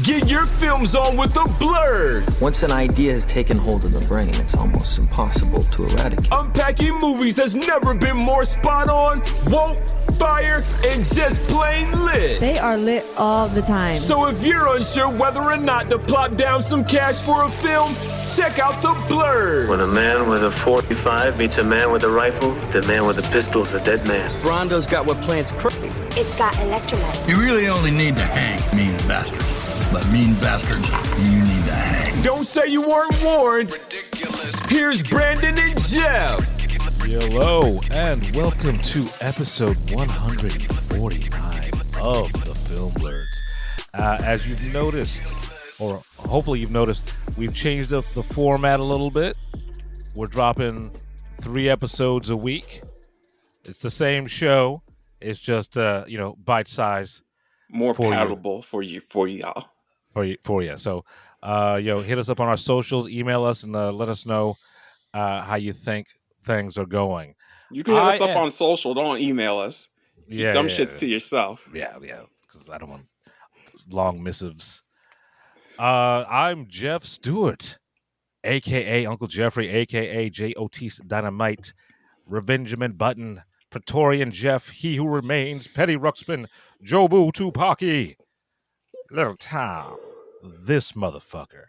Get your films on with the Blurs. Once an idea has taken hold of the brain, it's almost impossible to eradicate. Unpacking movies has never been more spot on, woke, fire, and just plain lit. They are lit all the time. So if you're unsure whether or not to plop down some cash for a film, check out the Blurs. When a man with a 45 meets a man with a rifle, the man with a pistol is a dead man. Brondo's got what plants crave. It's got electrolyte. You really only need to hang mean bastards. But mean bastards, you need to hang. Don't say you weren't warned. Here's Brandon and Jeff. Hello, and welcome to episode 149 of the Film Blurs. As you've noticed, or hopefully you've noticed, we've changed up the format a little bit. We're dropping 3 episodes a week. It's the same show. It's just, bite size. More palatable for y'all. For you. So, hit us up on our socials, email us, and let us know how you think things are going. You can hit us up on social. Don't email us. Dumb shits to yourself. Yeah, because I don't want long missives. I'm Jeff Stewart, a.k.a. Uncle Jeffrey, a.k.a. J. Otis Dynamite, Revengeman Button, Praetorian Jeff, He Who Remains, Petty Ruxpin, Jobu Tupaki, Little Tom, this motherfucker,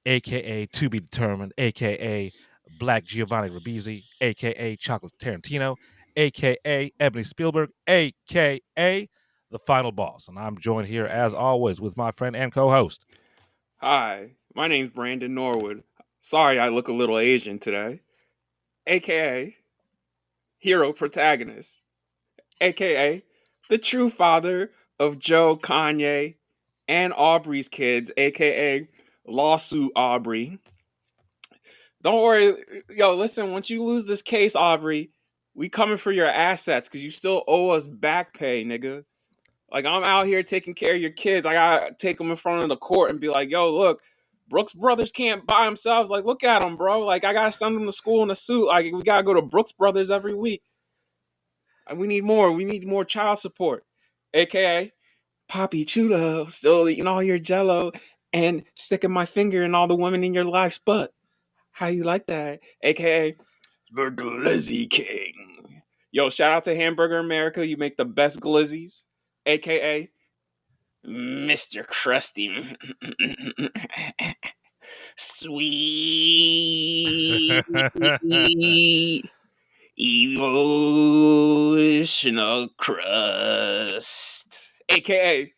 a.k.a. To Be Determined, a.k.a. Black Giovanni Ribisi, a.k.a. Chocolate Tarantino, a.k.a. Ebony Spielberg, a.k.a. The Final Boss. And I'm joined here, as always, with my friend and co-host. Hi, my name's Brandon Norwood. Sorry I look a little Asian today. a.k.a. Hero Protagonist, a.k.a. the true father of Joe, Kanye, and Aubrey's kids, a.k.a. Lawsuit Aubrey. Don't worry. Yo, listen, once you lose this case, Aubrey, we coming for your assets because you still owe us back pay, nigga. Like, I'm out here taking care of your kids. I gotta take them in front of the court and be like, yo, look, Brooks Brothers can't buy themselves. Like, look at them, bro. Like, I gotta send them to school in a suit. Like, we gotta go to Brooks Brothers every week. And we need more. We need more child support. A.k.a. Poppy Chulo, still eating all your Jello and sticking my finger in all the women in your life's butt. How you like that? A.k.a. the Glizzy King. Yo, shout out to Hamburger America. You make the best glizzies. A.k.a. Mr. Krusty. Sweet. Emotional crust. A.k.a.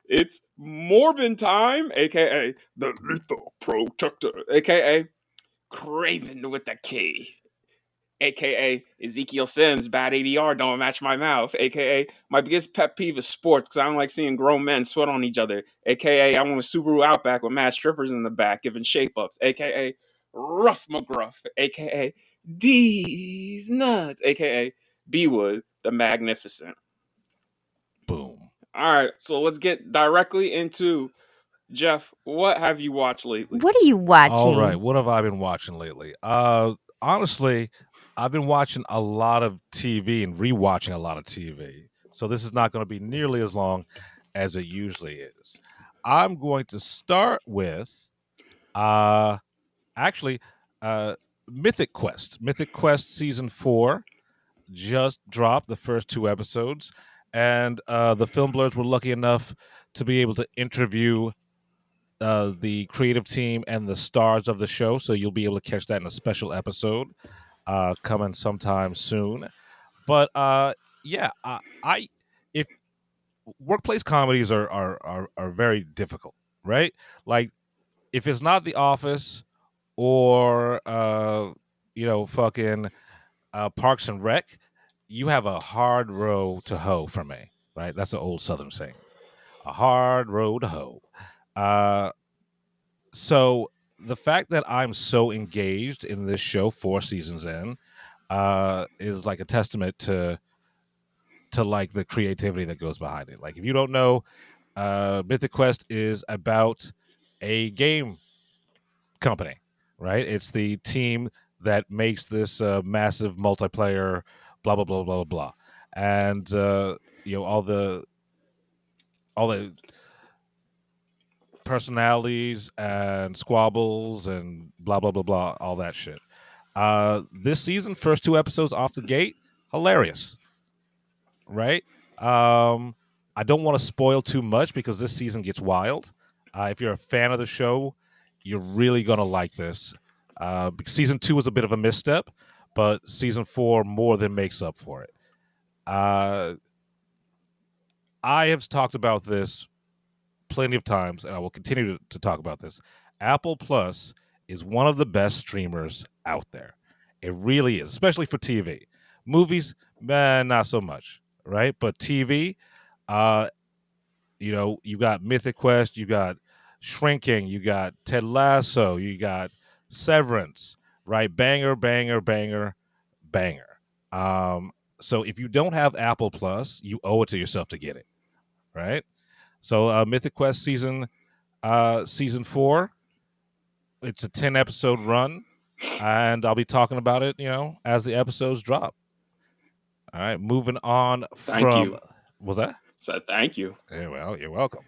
it's Morbin time. A.k.a. the Lethal Protector. A.k.a. Craven with a K. A.k.a. Ezekiel Sims, bad ADR, don't match my mouth. A.k.a. my biggest pet peeve is sports because I don't like seeing grown men sweat on each other. A.k.a. I want a Subaru Outback with mad strippers in the back giving shape-ups. A.k.a. Rough McGruff. A.k.a. D's Nuts. A.k.a. B-Wood, the Magnificent. Boom. All right, so let's get directly into Jeff. What have you watched lately? What are you watching? All right, what have I been watching lately? Honestly, I've been watching a lot of TV and rewatching a lot of TV. So this is not going to be nearly as long as it usually is. I'm going to start with, Mythic Quest. Mythic Quest Season 4 just dropped the first 2 episodes. And the Film Blurs were lucky enough to be able to interview the creative team and the stars of the show. So you'll be able to catch that in a special episode coming sometime soon. But if workplace comedies are very difficult, right? Like if it's not The Office or fucking Parks and Rec, you have a hard row to hoe for me, right? That's an old Southern saying. A hard row to hoe. So the fact that I'm so engaged in this show 4 seasons in is like a testament to like the creativity that goes behind it. Like if you don't know, Mythic Quest is about a game company, right? It's the team that makes this massive multiplayer blah blah blah blah blah, and all the personalities and squabbles and blah blah blah blah, all that shit. This season, first 2 episodes off the gate, hilarious, right? I don't want to spoil too much because this season gets wild. If you're a fan of the show, you're really gonna like this. Because season 2 was a bit of a misstep, but season 4 more than makes up for it. I have talked about this plenty of times, and I will continue to talk about this. Apple Plus is one of the best streamers out there. It really is, especially for TV. Movies, not so much, right? But TV, you got Mythic Quest, you got Shrinking, you got Ted Lasso, you got Severance, right? Banger, banger, banger, banger. So if you don't have Apple Plus, you owe it to yourself to get it, right? So Mythic Quest season 4, it's a 10-episode run, and I'll be talking about it, as the episodes drop. All right, moving on Thank you. Was that? Said thank you. Yeah, well, you're welcome.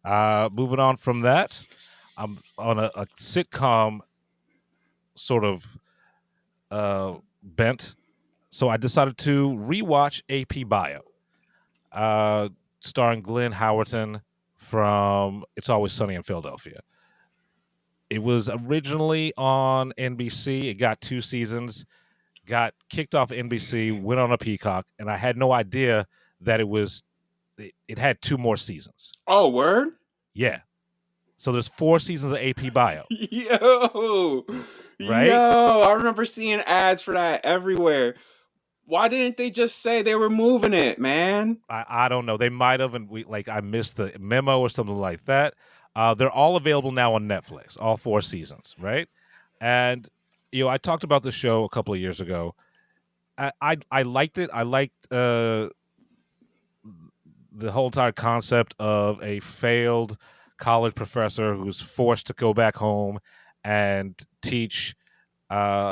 Moving on from that, I'm on a sitcom sort of bent, so I decided to rewatch AP Bio, starring Glenn Howerton from It's Always Sunny in Philadelphia. It was originally on NBC. It got 2 seasons, got kicked off NBC, went on a Peacock, and I had no idea that it had 2 more seasons. Oh, word? Yeah. So there's 4 seasons of AP Bio. Yo. Right? Yo, I remember seeing ads for that everywhere. Why didn't they just say they were moving it, man? I don't know. They might have, and I missed the memo or something like that. They're all available now on Netflix, all 4 seasons, right? And I talked about the show a couple of years ago. I liked it. I liked the whole entire concept of a failed college professor who's forced to go back home and teach, AP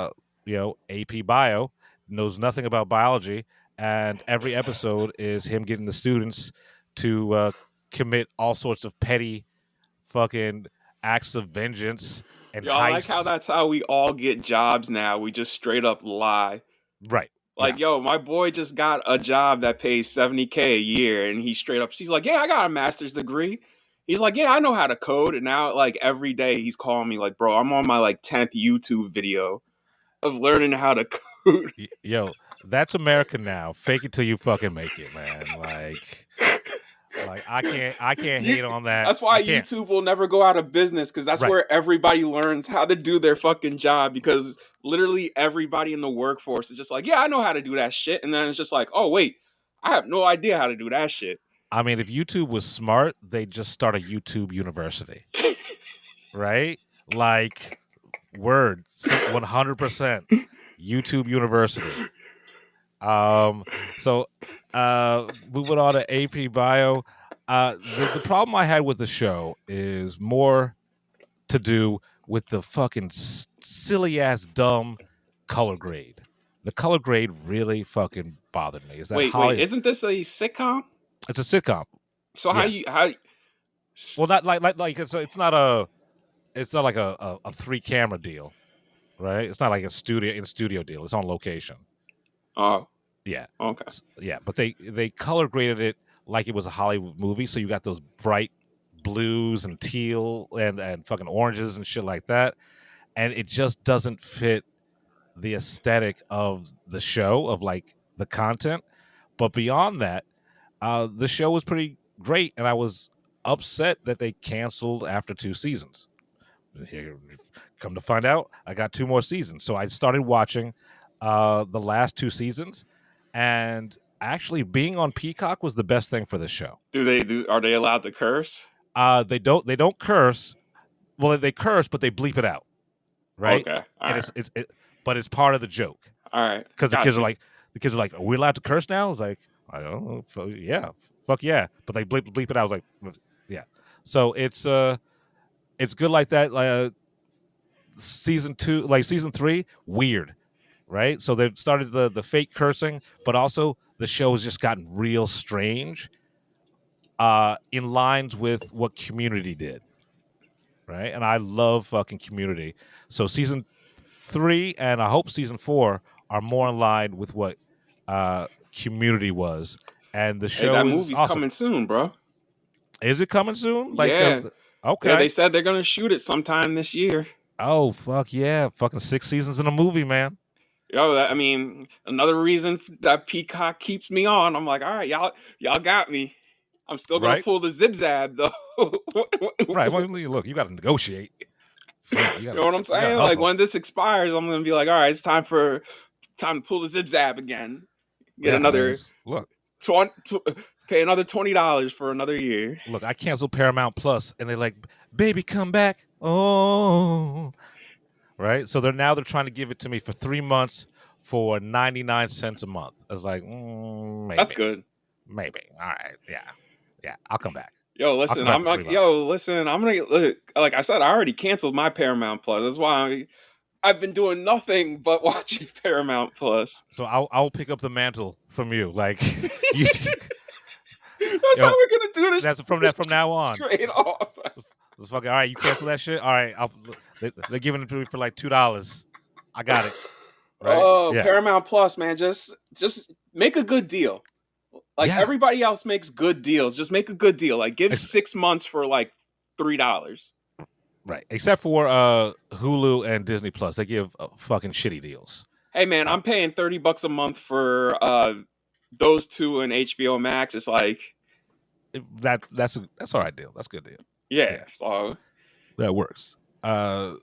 Bio, knows nothing about biology, and every episode is him getting the students to commit all sorts of petty fucking acts of vengeance and Y'all heists. like how that's how we all get jobs now. We just straight up lie. Right. Like, yo, my boy just got a job that pays $70K a year, and he's like, yeah, I got a master's degree. He's like, yeah, I know how to code. And now, like, every day he's calling me like, bro, I'm on my, 10th YouTube video of learning how to code. Yo, that's America now. Fake it till you fucking make it, man. Like I can't hate on that. That's why YouTube will never go out of business, because that's where everybody learns how to do their fucking job, because literally everybody in the workforce is just like, yeah, I know how to do that shit. And then it's just like, oh, wait, I have no idea how to do that shit. I mean, if YouTube was smart, they'd just start a YouTube university. Right? Like, word, 100%. YouTube university. So moving on to AP Bio. The problem I had with the show is more to do with the fucking silly ass dumb color grade. The color grade really fucking bothered me. Is that wait, isn't this a sitcom? It's a sitcom. So how well, not like it's not like a 3-camera deal, right? It's not like a studio deal. It's on location. Oh. Yeah. Okay. Yeah, but they color graded it like it was a Hollywood movie, so you got those bright blues and teal and fucking oranges and shit like that, and it just doesn't fit the aesthetic of the show, of like the content. But beyond that, the show was pretty great, and I was upset that they canceled after 2 seasons. Here, come to find out, I got 2 more seasons, so I started watching the last 2 seasons, and actually being on Peacock was the best thing for the show. Are they allowed to curse? They don't curse. Well, they curse, but they bleep it out, right? Okay, but it's part of the joke. All right, because the kids are like, are we allowed to curse now? It's like, I don't know. Yeah, fuck yeah. But they bleep it out. I was like, yeah. So it's good like that. Season 3, weird, right? So they've started the fake cursing, but also the show has just gotten real strange. In lines with what Community did. right? And I love fucking Community. So season 3 and I hope season 4 are more in line with what Community was, and the Hey, show that is movie's awesome. coming soon, bro. Is it coming soon? Like Yeah. Yeah, they okay. said they're gonna shoot it sometime this year. Oh fuck yeah! Fucking 6 seasons in a movie, man. Yo, I mean, another reason that Peacock keeps me on. I'm like, all right, y'all got me. I'm still gonna Right? pull the zib zab though. Right. Well, look, you got to negotiate. Fuck, You know what I'm you gotta saying? Like hustle. when this expires, I'm gonna be like, all right, it's time to pull the zib zab again. Get Yeah, another look, pay another $20 for another year. look. I canceled Paramount Plus, and they're like, "Baby, come back." Oh, right. So they're trying to give it to me for 3 months for 99 cents a month. I was like, That's maybe, good. maybe. All right, yeah. I'll come back. Yo, I'll come listen, back I'm for 3 like, months. I'm gonna look. Like I said, I already canceled my Paramount Plus. That's why I've been doing nothing but watching Paramount Plus. So I'll pick up the mantle from you. Like you, That's how we're gonna do this. that's from now on. Straight off. It's fucking all right. You cancel that shit. All right, they're giving it to me for like $2. I got it. Right? Oh, Yeah. Paramount Plus, man, just make a good deal. Like Yeah. everybody else makes good deals. Just make a good deal. Like give 6 months for like $3. Right. Except for Hulu and Disney Plus, they give fucking shitty deals. Hey man, I'm paying $30 a month for those two and HBO Max. It's like That's all right deal. That's a good deal. yeah. So That works. Yeah.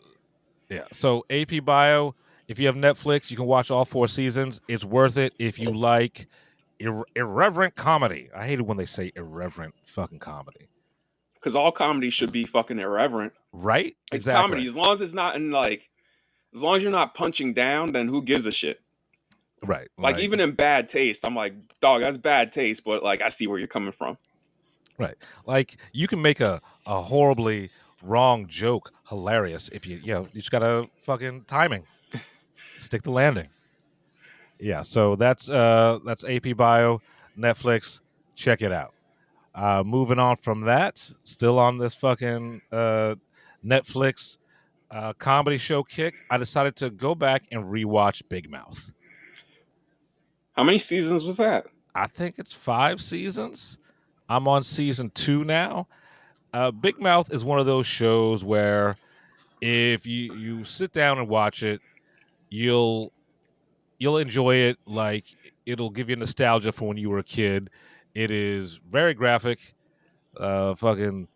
So AP Bio, if you have Netflix, you can watch all 4 seasons. It's worth it if you like irreverent comedy. I hate it when they say irreverent fucking comedy. because all comedy should be fucking irreverent. Right? It's Exactly. comedy. As long as it's not in like, as long as you're not punching down, then who gives a shit? Right. Like even in bad taste, I'm like, dog, that's bad taste, but like I see where you're coming from. Right. Like you can make a horribly wrong joke hilarious if you just gotta fucking timing. Stick the landing. Yeah, so that's AP Bio, Netflix. Check it out. Moving on from that, still on this fucking Netflix comedy show kick, I decided to go back and rewatch Big Mouth. How many seasons was that? I think it's 5 seasons. I'm on season 2 now. Big Mouth is one of those shows where if you sit down and watch it, you'll enjoy it. Like it'll give you nostalgia for when you were a kid. It is very graphic, fucking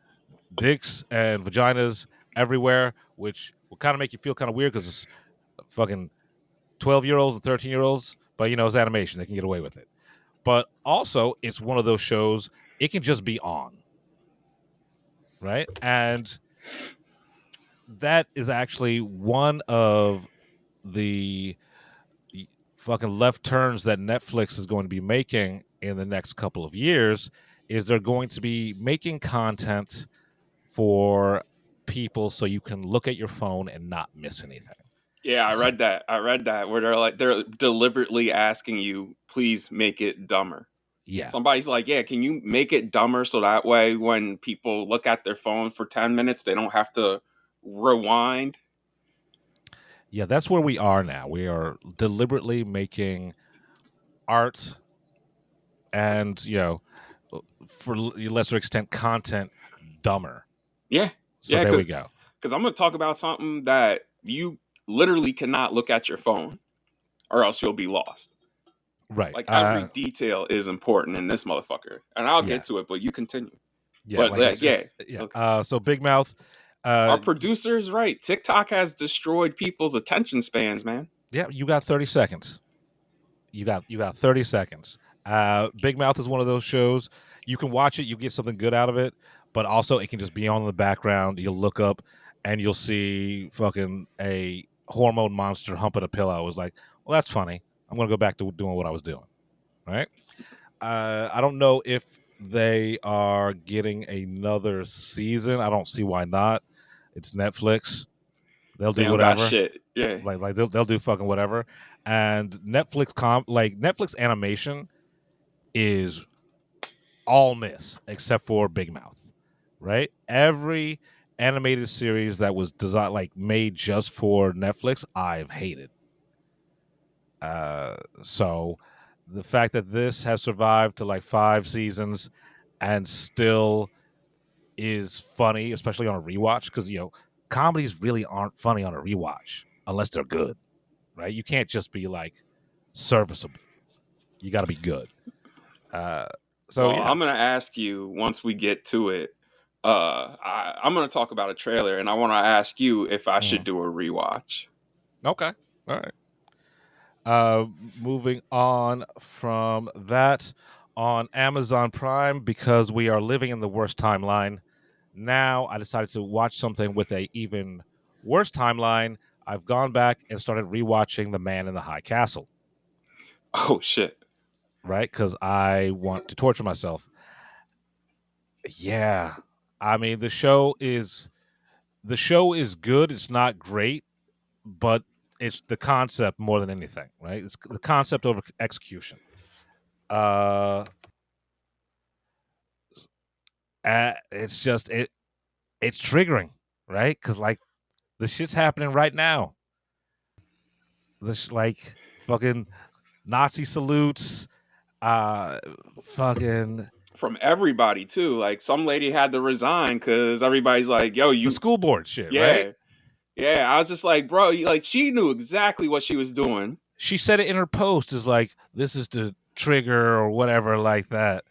dicks and vaginas everywhere, which will kind of make you feel kind of weird because it's fucking 12-year-olds and 13-year-olds. But it's animation; they can get away with it. But also, it's one of those shows it can just be on, right? And that is actually one of the fucking left turns that Netflix is going to be making in the next couple of years. Is they're going to be making content for people so you can look at your phone and not miss anything. Yeah, I read that where they're deliberately asking you, please make it dumber. Yeah. Somebody's like, yeah, can you make it dumber so that way when people look at their phone for 10 minutes, they don't have to rewind? Yeah, that's where we are now. We are deliberately making art and, for lesser extent, content dumber. Yeah. So there we go. Because I'm going to talk about something that you literally cannot look at your phone or else you'll be lost. Right. Like every detail is important in this motherfucker. And I'll get to it, but you continue. Yeah. But So Big Mouth. Our producer's right. TikTok has destroyed people's attention spans, man. Yeah, you got 30 seconds. You got 30 seconds. Big Mouth is one of those shows. You can watch it, you get something good out of it, but also it can just be on in the background. You'll look up and you'll see fucking a hormone monster humping a pillow. It's like, well, that's funny. I'm going to go back to doing what I was doing. All right? I don't know if they are getting another season. I don't see why not. It's Netflix. They'll do whatever. Got shit. Yeah. Like they'll do fucking whatever. And Netflix animation is all miss except for Big Mouth. Right? Every animated series that was designed like made just for Netflix, I've hated. So the fact that this has survived to like 5 seasons and still is funny, especially on a rewatch, because comedies really aren't funny on a rewatch unless they're good, right? You can't just be like serviceable. You got to be good. So Well, yeah, I'm gonna ask you once we get to it. I'm gonna talk about a trailer, and I want to ask you if I should do a rewatch. okay, all right. Moving on from that, on Amazon Prime, because we are living in the worst timeline. Now I decided to watch something with a even worse timeline. I've gone back and started rewatching The Man in the High Castle. Oh shit! Right, because I want to torture myself. Yeah, I mean the show is good. It's not great, but it's the concept more than anything, right? It's the concept over execution. It's just it's triggering, right? Because like the shit's happening right now. This like fucking Nazi salutes, fucking From everybody too. Like some lady had to resign because everybody's like, "Yo, the you." school board shit, right? Yeah, yeah. I was just like, bro, like she knew exactly what she was doing. She said it in her post is like, this is to trigger or whatever like that.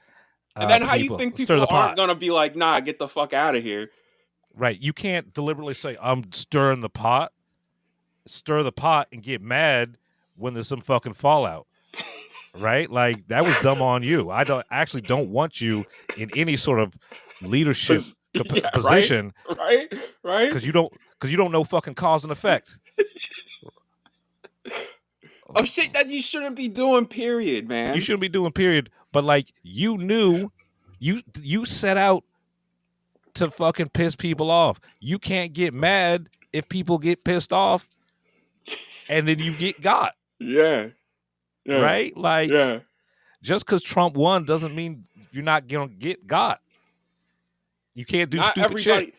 And then how you People think stir people the aren't pot, gonna be like, "Nah, get the fuck out of here." right? You can't deliberately say I'm stirring the pot, stir the pot, and get mad when there's some fucking fallout, right? Like that was dumb on you. I don't want you in any sort of leadership Yeah, right, position right. because you don't know fucking cause and effect. Of shit that you shouldn't be doing. Period, man. You shouldn't be doing period. But like you knew, you set out to fucking piss people off. You can't get mad if people get pissed off, and then you get got. Yeah, Right? Like yeah. just because Trump won doesn't mean you're not gonna get got. You can't do Not stupid shit.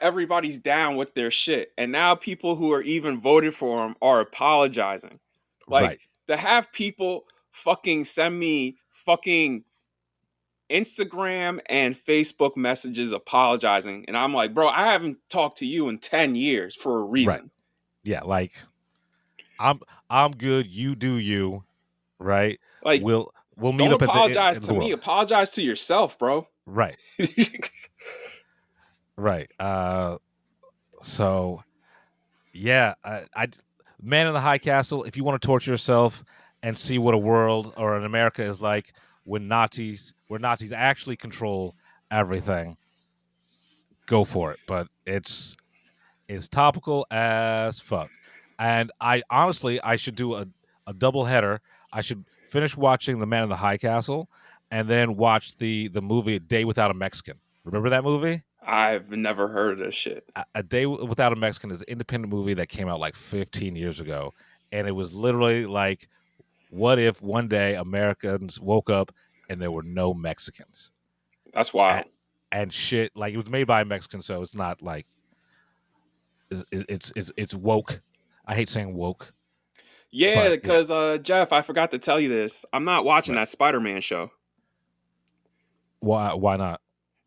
everybody's down with their shit, and now people who are even voted for him are apologizing. Like Right. to have people fucking send me fucking Instagram and Facebook messages apologizing, and I'm like, bro, I haven't talked to you in 10 years for a reason. Right. Yeah, like I'm good, you do you, right? Like, We'll meet don't up at the apologize end of to the me. world. Apologize to yourself, bro. Right. Right. So yeah, I Man in the High Castle, if you want to torture yourself and see what a world or an America is like where Nazis actually control everything, go for it. But it's topical as fuck. And I honestly should do a double header. I should finish watching The Man in the High Castle and then watch the movie A Day Without a Mexican. Remember that movie? I've never heard of this shit. A Day Without a Mexican is an independent movie that came out like 15 years ago. And it was literally like, what if one day Americans woke up and there were no Mexicans? That's wild. And shit, like it was made by a Mexican, so it's not like it's woke. I hate saying woke. Yeah, but, because Jeff, I forgot to tell you this. I'm not watching Right. that Spider-Man show. Why not?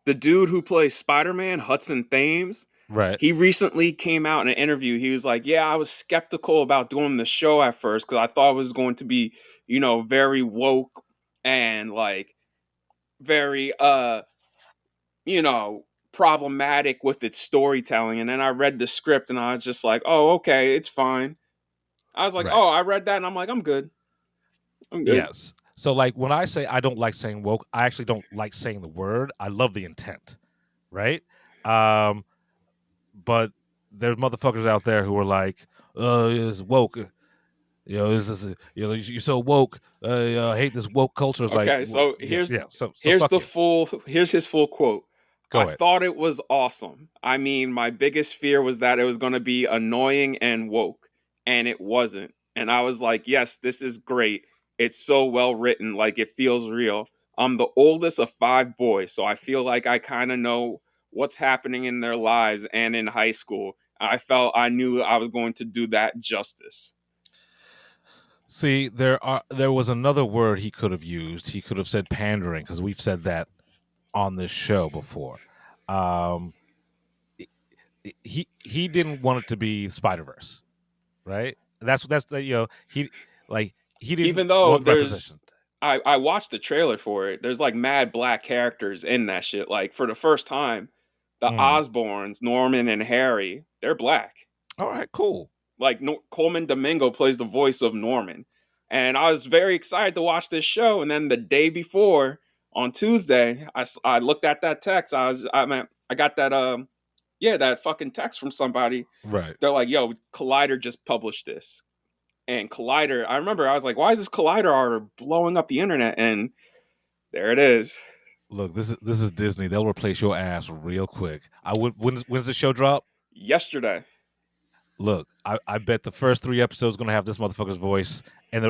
The dude who plays Spider-Man, Hudson Thames, Right. he recently came out in an interview. He was like, yeah, I was skeptical about doing the show at first because I thought it was going to be, very woke and like very, problematic with its storytelling. And then I read the script and I was just like, oh, okay, it's fine. I was like, Right. oh, I read that and I'm like, I'm good. Yes. So like when I say I don't like saying woke, I actually don't like saying the word. I love the intent. Right? But there's motherfuckers out there who are like, it's woke. This is you're so woke. I hate this woke culture. It's Okay, like, so here's here's his full quote. Go I ahead. thought it was awesome. I mean, my biggest fear was that it was going to be annoying and woke, and it wasn't. And I was like, yes, this is great. It's so well written, like it feels real. I'm the oldest of 5 boys, so I feel like I kind of know what's happening in their lives and in high school. I felt I knew I was going to do that justice. See, there was another word he could have used. He could have said pandering, because we've said that on this show before. Um, he didn't want it to be Spider-Verse, right? That's he didn't Even though want representation. I watched the trailer for it. There's like mad black characters in that shit. Like for the first time, the Osborns, Norman and Harry, they're black. All right, cool. Like Coleman Domingo plays the voice of Norman, and I was very excited to watch this show. And then the day before, on Tuesday, I looked at that text. I got that that fucking text from somebody. Right. They're like, "Yo, Collider just published this." And Collider, I remember I was like, why is this Collider article blowing up the internet? And there it is. Look, this is Disney. They'll replace your ass real quick. When's the show drop? Yesterday. Look, I bet the first 3 episodes going to have this motherfucker's voice, and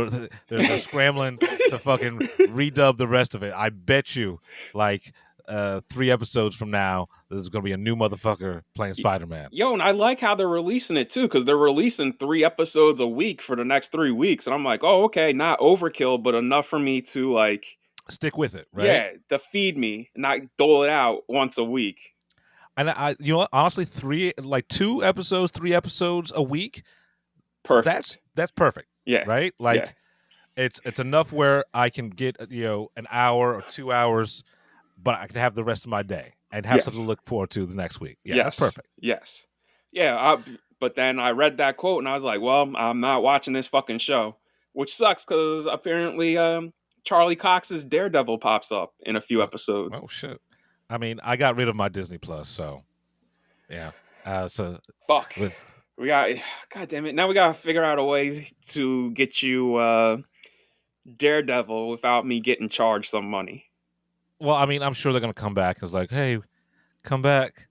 they're scrambling to fucking redub the rest of it. I bet you, like 3 episodes from now, there's going to be a new motherfucker playing Spider-Man. Yo, and I like how they're releasing it too, because they're releasing 3 episodes a week for the next 3 weeks, and I'm like, oh, okay, not overkill, but enough for me to like stick with it, right? Yeah, to feed me, not dole it out once a week. And you know what? Honestly, 3 episodes, 3 episodes a week. Perfect. That's perfect. Yeah. Right. Like it's enough where I can get an hour or 2 hours, but I can have the rest of my day and have something to look forward to the next week. Yeah, that's perfect. Yes. Yeah. But then I read that quote and I was like, well, I'm not watching this fucking show, which sucks because apparently Charlie Cox's Daredevil pops up in a few episodes. Oh shit. I mean, I got rid of my Disney Plus, so yeah. Fuck. We got, God damn it. Now we got to figure out a way to get you Daredevil without me getting charged some money. Well, I mean, I'm sure they're going to come back. It's like, hey, come back.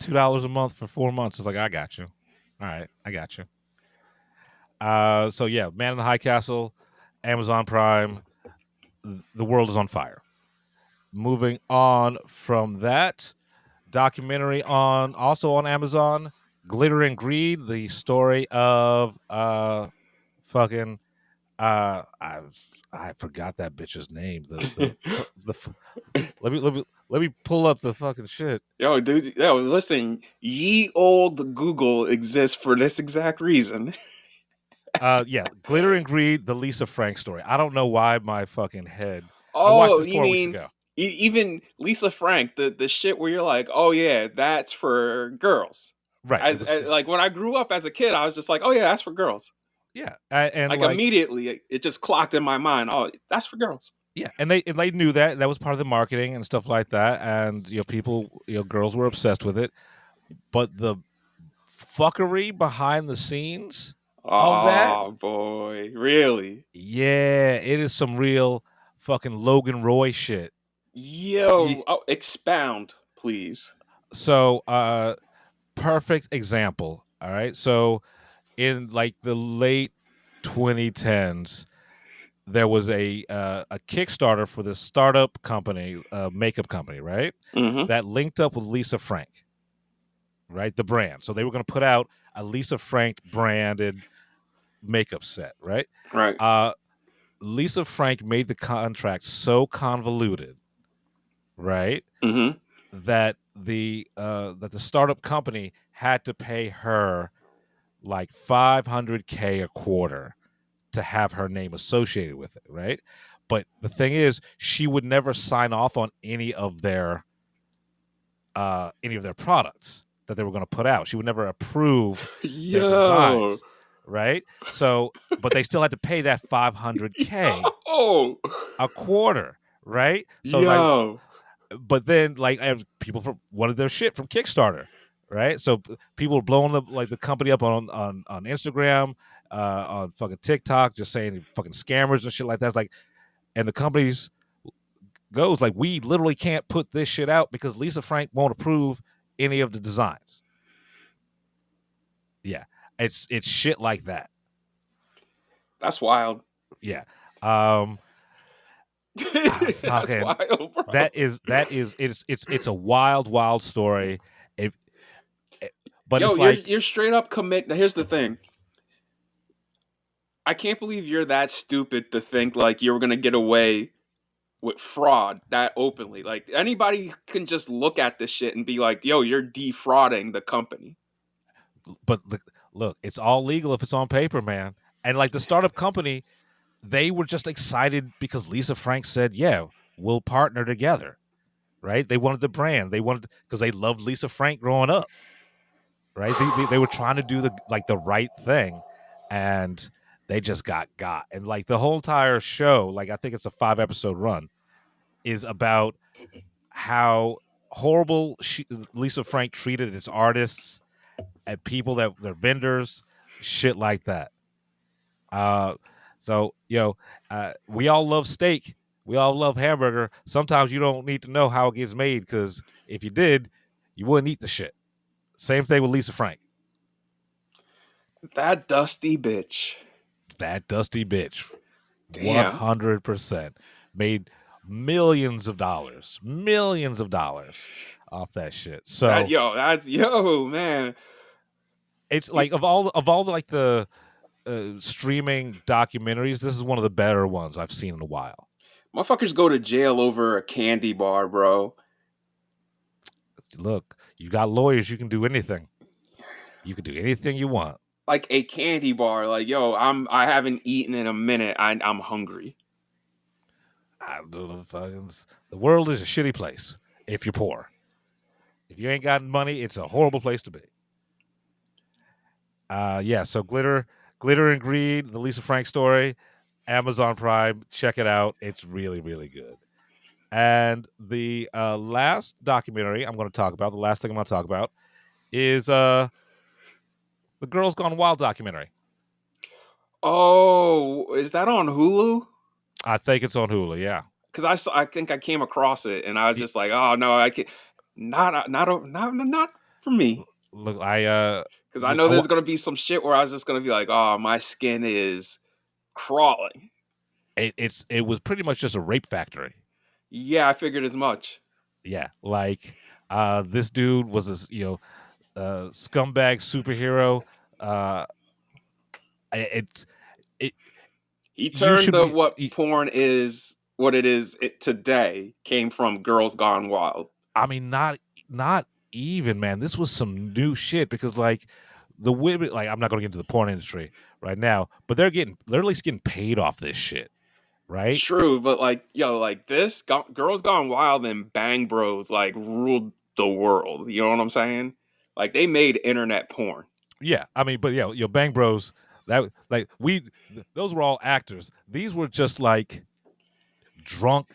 $2 a month for 4 months. It's like, I got you. All right, I got you. So yeah, Man in the High Castle, Amazon Prime. The world is on fire. Moving on from that, documentary also on Amazon, Glitter and Greed, the story of I forgot that bitch's name. Let me pull up the fucking shit. Yo, dude, listen, ye old Google exists for this exact reason. Yeah, Glitter and Greed, the Lisa Frank story. I don't know why my fucking head. Oh, I watched this 4 weeks ago. Even Lisa Frank, the shit where you're like, oh yeah, that's for girls. Right. Like when I grew up as a kid, I was just like, oh yeah, that's for girls. Yeah, and like immediately it just clocked in my mind. Oh, that's for girls. Yeah, and they knew that was part of the marketing and stuff like that, and girls were obsessed with it, but the fuckery behind the scenes of that. Oh boy, really? Yeah, it is some real fucking Logan Roy shit. Yo, expound, please. So, perfect example. All right, so in like the late 2010s, there was a Kickstarter for this startup company, makeup company, right? Mm-hmm. That linked up with Lisa Frank, right? The brand. So they were going to put out a Lisa Frank branded makeup set, right? Right. Lisa Frank made the contract so convoluted, right? Mm-hmm. That the startup company had to pay her like $500K a quarter to have her name associated with it, right? But the thing is, she would never sign off on any of their products that they were going to put out. She would never approve their designs, right? So, but they still had to pay that $500K a quarter, right? So, but then people wanted their shit from Kickstarter, right? So people were blowing the company up on Instagram, on fucking TikTok, just saying fucking scammers and shit like that. It's like, and the companies goes like, we literally can't put this shit out because Lisa Frank won't approve any of the designs. Yeah, it's shit like that. That's wild. Yeah. That's Fucking wild, bro. that is it's a wild story. But Yo, it's like, you're straight up commit. Now, here's the thing. I can't believe you're that stupid to think like you're gonna get away with fraud that openly. Like anybody can just look at this shit and be like, "Yo, you're defrauding the company." but look, it's all legal if it's on paper, man. And like the startup company, they were just excited because Lisa Frank said, "Yeah, we'll partner together." Right? They wanted the brand. They wanted because they loved Lisa Frank growing up. Right? They were trying to do the right thing, and they just got. And like the whole entire show, like I think it's a 5-episode run, is about how horrible Lisa Frank treated its artists and people that they're vendors, shit like that. So we all love steak, we all love hamburger. Sometimes you don't need to know how it gets made because if you did, you wouldn't eat the shit. Same thing with Lisa Frank. That dusty bitch. That dusty bitch, Damn. 100% made millions of dollars off that shit. So That's man. it's like of all the like the streaming documentaries, this is one of the better ones I've seen in a while. Motherfuckers go to jail over a candy bar, bro. Look, you got lawyers, you can do anything. You can do anything you want. Like a candy bar, like I haven't eaten in a minute. I'm hungry. I don't know, the world is a shitty place if you're poor. If you ain't got money, it's a horrible place to be. So Glitter and Greed, the Lisa Frank story, Amazon Prime, check it out. It's really, really good. And the last documentary I'm going to talk about, the last thing I'm going to talk about is the Girls Gone Wild documentary. Oh, is that on Hulu? I think it's on Hulu, yeah. Because I think I came across it and I was just like, oh no, I can't. Not for me. Look, because I know there's gonna be some shit where I was just gonna be like, oh, my skin is crawling. It was pretty much just a rape factory. Yeah, I figured as much. Yeah, like this dude was a scumbag superhero. He turned what porn is, what it is today, came from Girls Gone Wild. I mean, not even, man. This was some new shit because like the women, like I'm not going to get into the porn industry right now, but they're at least getting paid off this shit, right? True, but like this Girls Gone Wild and Bang Bros like ruled the world. You know what I'm saying? Like they made internet porn. Yeah, I mean, but Bang Bros. That like those were all actors. These were just like drunk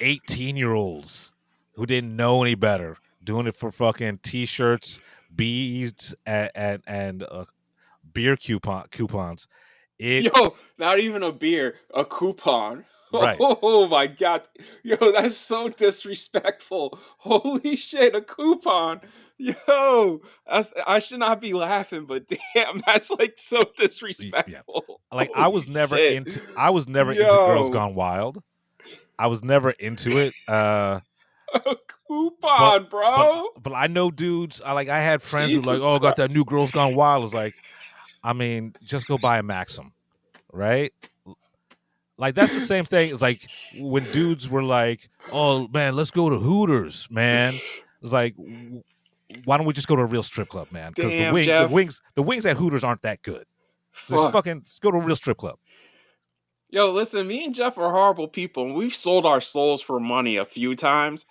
18-year-olds who didn't know any better, doing it for fucking t-shirts, beads, and beer coupons. Not even a beer, a coupon. Right. Oh my god. That's so disrespectful. Holy shit, a coupon. I should not be laughing, but damn, that's like so disrespectful. Yeah. Like Holy I was never shit. into Girls Gone Wild. I was never into it. A coupon, bro. But I know dudes. I had friends Jesus who like, oh, Christ. got that new Girls Gone Wild. It's like, I mean, just go buy a Maxim, right? Like that's the same thing. It's like when dudes were like, oh man, let's go to Hooters, man. It's like, why don't we just go to a real strip club, man? Because the wings at Hooters aren't that good. Just go to a real strip club. Yo, listen, me and Jeff are horrible people, and we've sold our souls for money a few times,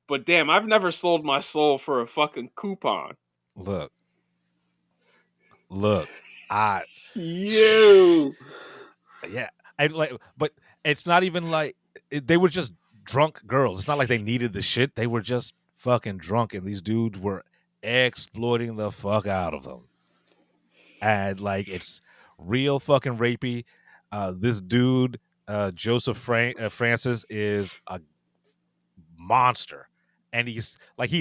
but damn, I've never sold my soul for a fucking coupon. Look, yeah, but it's not even like they were just drunk girls. It's not like they needed the shit. They were just fucking drunk, and these dudes were exploiting the fuck out of them, and like it's real fucking rapey. This dude, Joseph Francis, is a monster, and he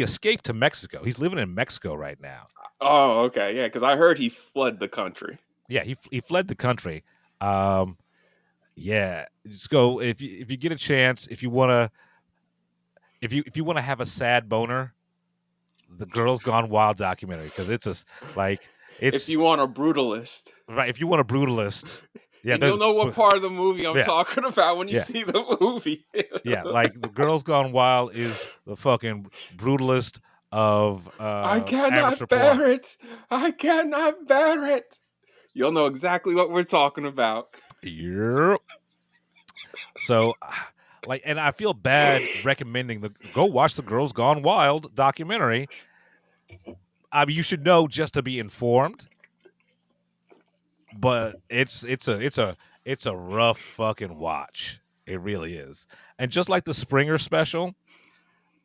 escaped to Mexico. He's living in Mexico right now. Oh, okay, yeah, because I heard he fled the country. Yeah, he fled the country, Yeah, just go if you get a chance. If you wanna have a sad boner, the Girls Gone Wild documentary, because If it's you want a brutalist, right. If you want a brutalist, yeah, and you'll know what part of the movie I'm yeah, talking about when you yeah. see the movie. Yeah, like the Girls Gone Wild is the fucking brutalist of I amateur cannot porn. bear it. I cannot bear it. You'll know exactly what we're talking about. Yep. So, and I feel bad recommending go watch the Girls Gone Wild documentary. I mean, you should know just to be informed, but it's a rough fucking watch. It really is. And just like the Springer special,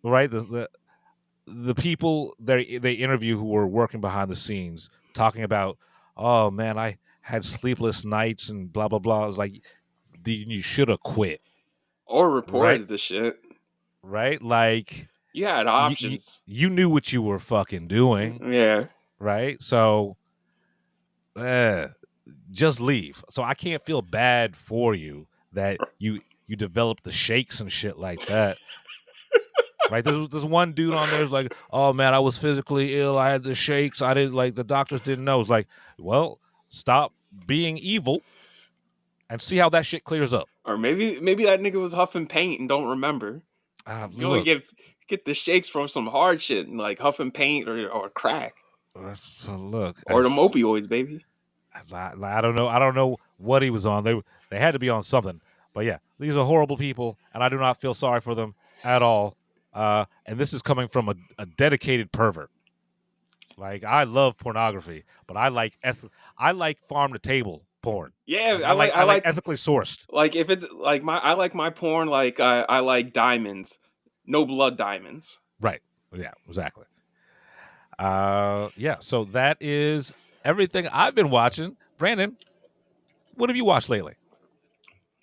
right? The people they interview who were working behind the scenes talking about, oh man, I had sleepless nights and blah blah blah. It's like you should have quit, Or right? reported the shit. Right? Like You had options. you knew what you were fucking doing, Yeah. right? So just leave. So I can't feel bad for you that you developed the shakes and shit like that. Right, there's one dude on there who's like, oh man, I was physically ill. I had the shakes. I didn't the doctors didn't know. It's like, well, stop being evil and see how that shit clears up. Or maybe that nigga was huffing paint and don't remember. You only get the shakes from some hard shit like huffing paint or crack. So look, or the opioids, baby. I don't know. I don't know what he was on. They had to be on something. But yeah, these are horrible people, and I do not feel sorry for them at all. And this is coming from a dedicated pervert. Like, I love pornography, but I like farm to table porn. Yeah, I like ethically sourced. Like if it's like I like my porn like I like diamonds, no blood diamonds. Right. Yeah. Exactly. Yeah. So that is everything I've been watching. Brandon, what have you watched lately?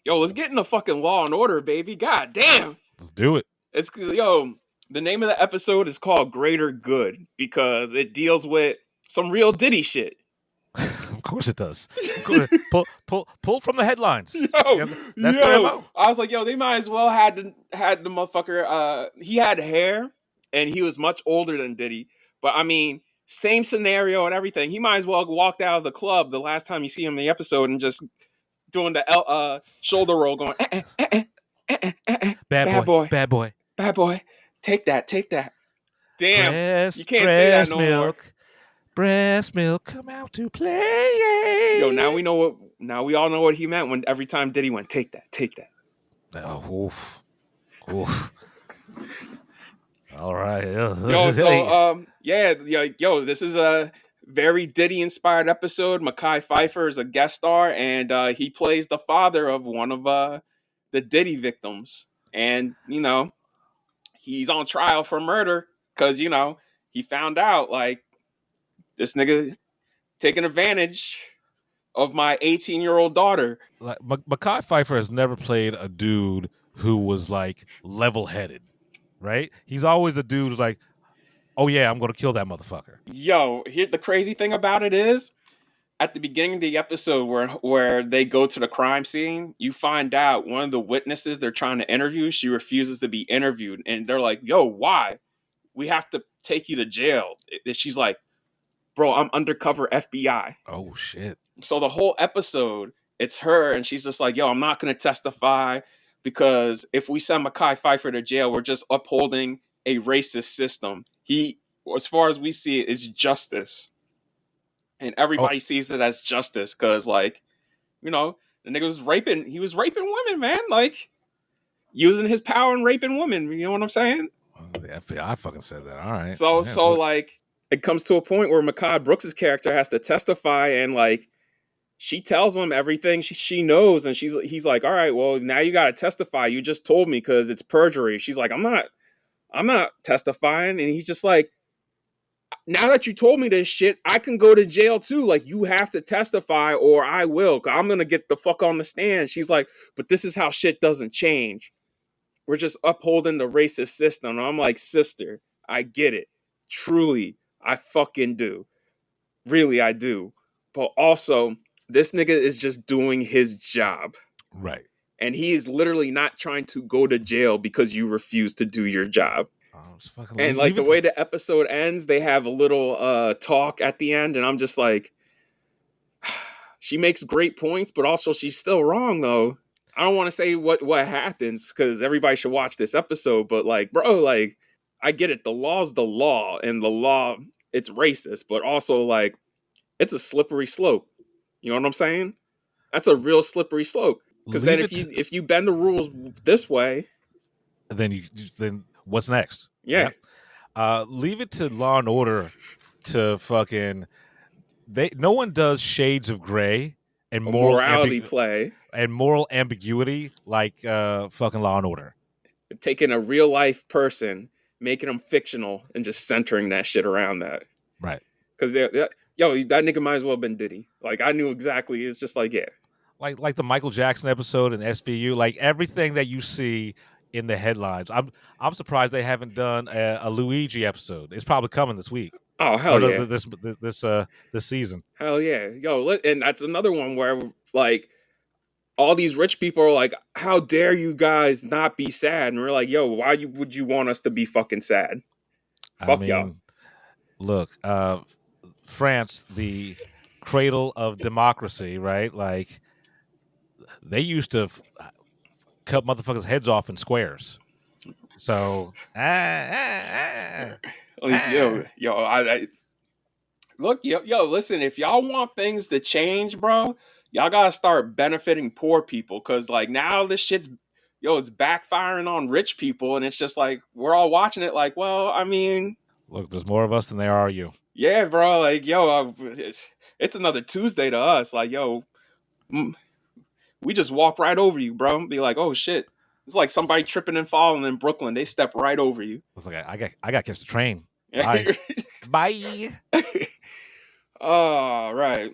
Yo, let's get into fucking Law and Order, baby. God damn. Let's do it. The name of the episode is called Greater Good because it deals with some real Diddy shit. Of course it does. Pull from the headlines. That's their MO. I was like, they might as well had the motherfucker. He had hair and he was much older than Diddy, but I mean, same scenario and everything. He might as well walked out of the club the last time you see him in the episode and just doing the shoulder roll, going, bad boy, take that. Damn, you can't say that no more. Breast milk, come out to play. Yo, now we all know what he meant when every time Diddy went, take that. Oh, oof. All right. This is a very Diddy inspired episode. Mekhi Phifer is a guest star, and he plays the father of one of the Diddy victims. And, he's on trial for murder because, he found out, like, this nigga taking advantage of my 18-year-old daughter. Like, Mekhi Phifer has never played a dude who was, like, level-headed, right? He's always a dude who's like, oh, yeah, I'm going to kill that motherfucker. Yo, here the crazy thing about it is, at the beginning of the episode where they go to the crime scene, you find out one of the witnesses they're trying to interview, she refuses to be interviewed. And they're like, yo, why? We have to take you to jail. And she's like, bro, I'm undercover FBI. Oh, shit. So the whole episode, it's her, and she's just like, yo, I'm not going to testify because if we send Mekhi Phifer to jail, we're just upholding a racist system. As far as we see it, it's justice. And everybody sees it as justice because, like, the nigga was raping women, man. Like, using his power and raping women. You know what I'm saying? The FBI fucking said that. All right. So like, it comes to a point where Mekhi Brooks' character has to testify, and like, she tells him everything she knows, and he's like, all right, well, now you got to testify. You just told me because it's perjury. She's like, I'm not testifying, and he's just like, now that you told me this shit, I can go to jail too. Like, you have to testify or I will. I'm going to get the fuck on the stand. She's like, but this is how shit doesn't change. We're just upholding the racist system. And I'm like, sister, I get it. Truly, I fucking do. Really, I do. But also, this nigga is just doing his job. Right. And he is literally not trying to go to jail because you refuse to do your job. Just fucking And leave the it way the episode ends, they have a little talk at the end, and I'm just like, she makes great points, but also she's still wrong though. I don't want to say what happens because everybody should watch this episode, but like, bro, like, I get it. The law's the law, and the law, it's racist, but also like, it's a slippery slope. You know what I'm saying? That's a real slippery slope. Because then if you bend the rules this way, then what's next? yeah. Leave it to Law and Order to fucking. No one does shades of gray and morality play and moral ambiguity like fucking Law and Order. Taking a real life person, making them fictional, and just centering that shit around that. Right. Because that nigga might as well have been Diddy. Like, I knew exactly. It's just like, yeah. Like the Michael Jackson episode in SVU, like everything that you see in the headlines. I'm surprised they haven't done a Luigi episode. It's probably coming this week. Oh, hell yeah. This season. Hell yeah. And that's another one where, like, all these rich people are like, how dare you guys not be sad? And we're like, yo, why would you want us to be fucking sad? Fuck y'all. Look, France, the cradle of democracy, right? Like, they used to cut motherfuckers' heads off in squares. So, listen, if y'all want things to change, bro, y'all gotta start benefiting poor people. Cause like now this shit's, it's backfiring on rich people. And it's just like, we're all watching it like, well, I mean. Look, there's more of us than there are you. Yeah, bro. Like, it's another Tuesday to us. Like, we just walk right over you, bro. Be like, oh shit. It's like somebody tripping and falling in Brooklyn. They step right over you. It's like I got to catch the train. Bye. Bye. All right.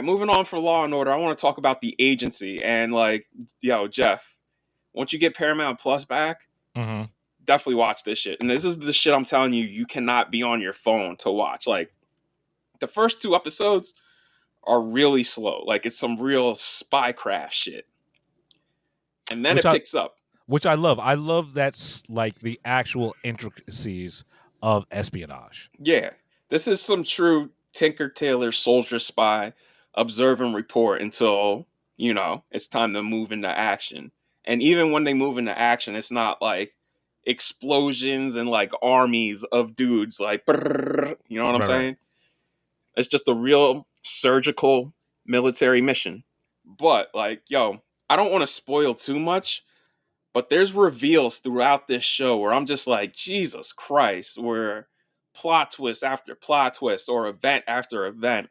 Moving on for Law and Order. I want to talk about The Agency and like, Jeff. Once you get Paramount Plus back, definitely watch this shit. And this is the shit I'm telling you. You cannot be on your phone to watch. Like, the first 2 episodes are really slow. Like, it's some real spycraft shit. And then it picks up. Which I love. I love that's like the actual intricacies of espionage. Yeah. This is some true Tinker Tailor Soldier Spy, observe and report until, it's time to move into action. And even when they move into action, it's not like explosions and like armies of dudes like, you know what I'm saying? Right. It's just a real surgical military mission. But like, I don't want to spoil too much, but there's reveals throughout this show where I'm just like, Jesus Christ, where plot twist after plot twist or event after event.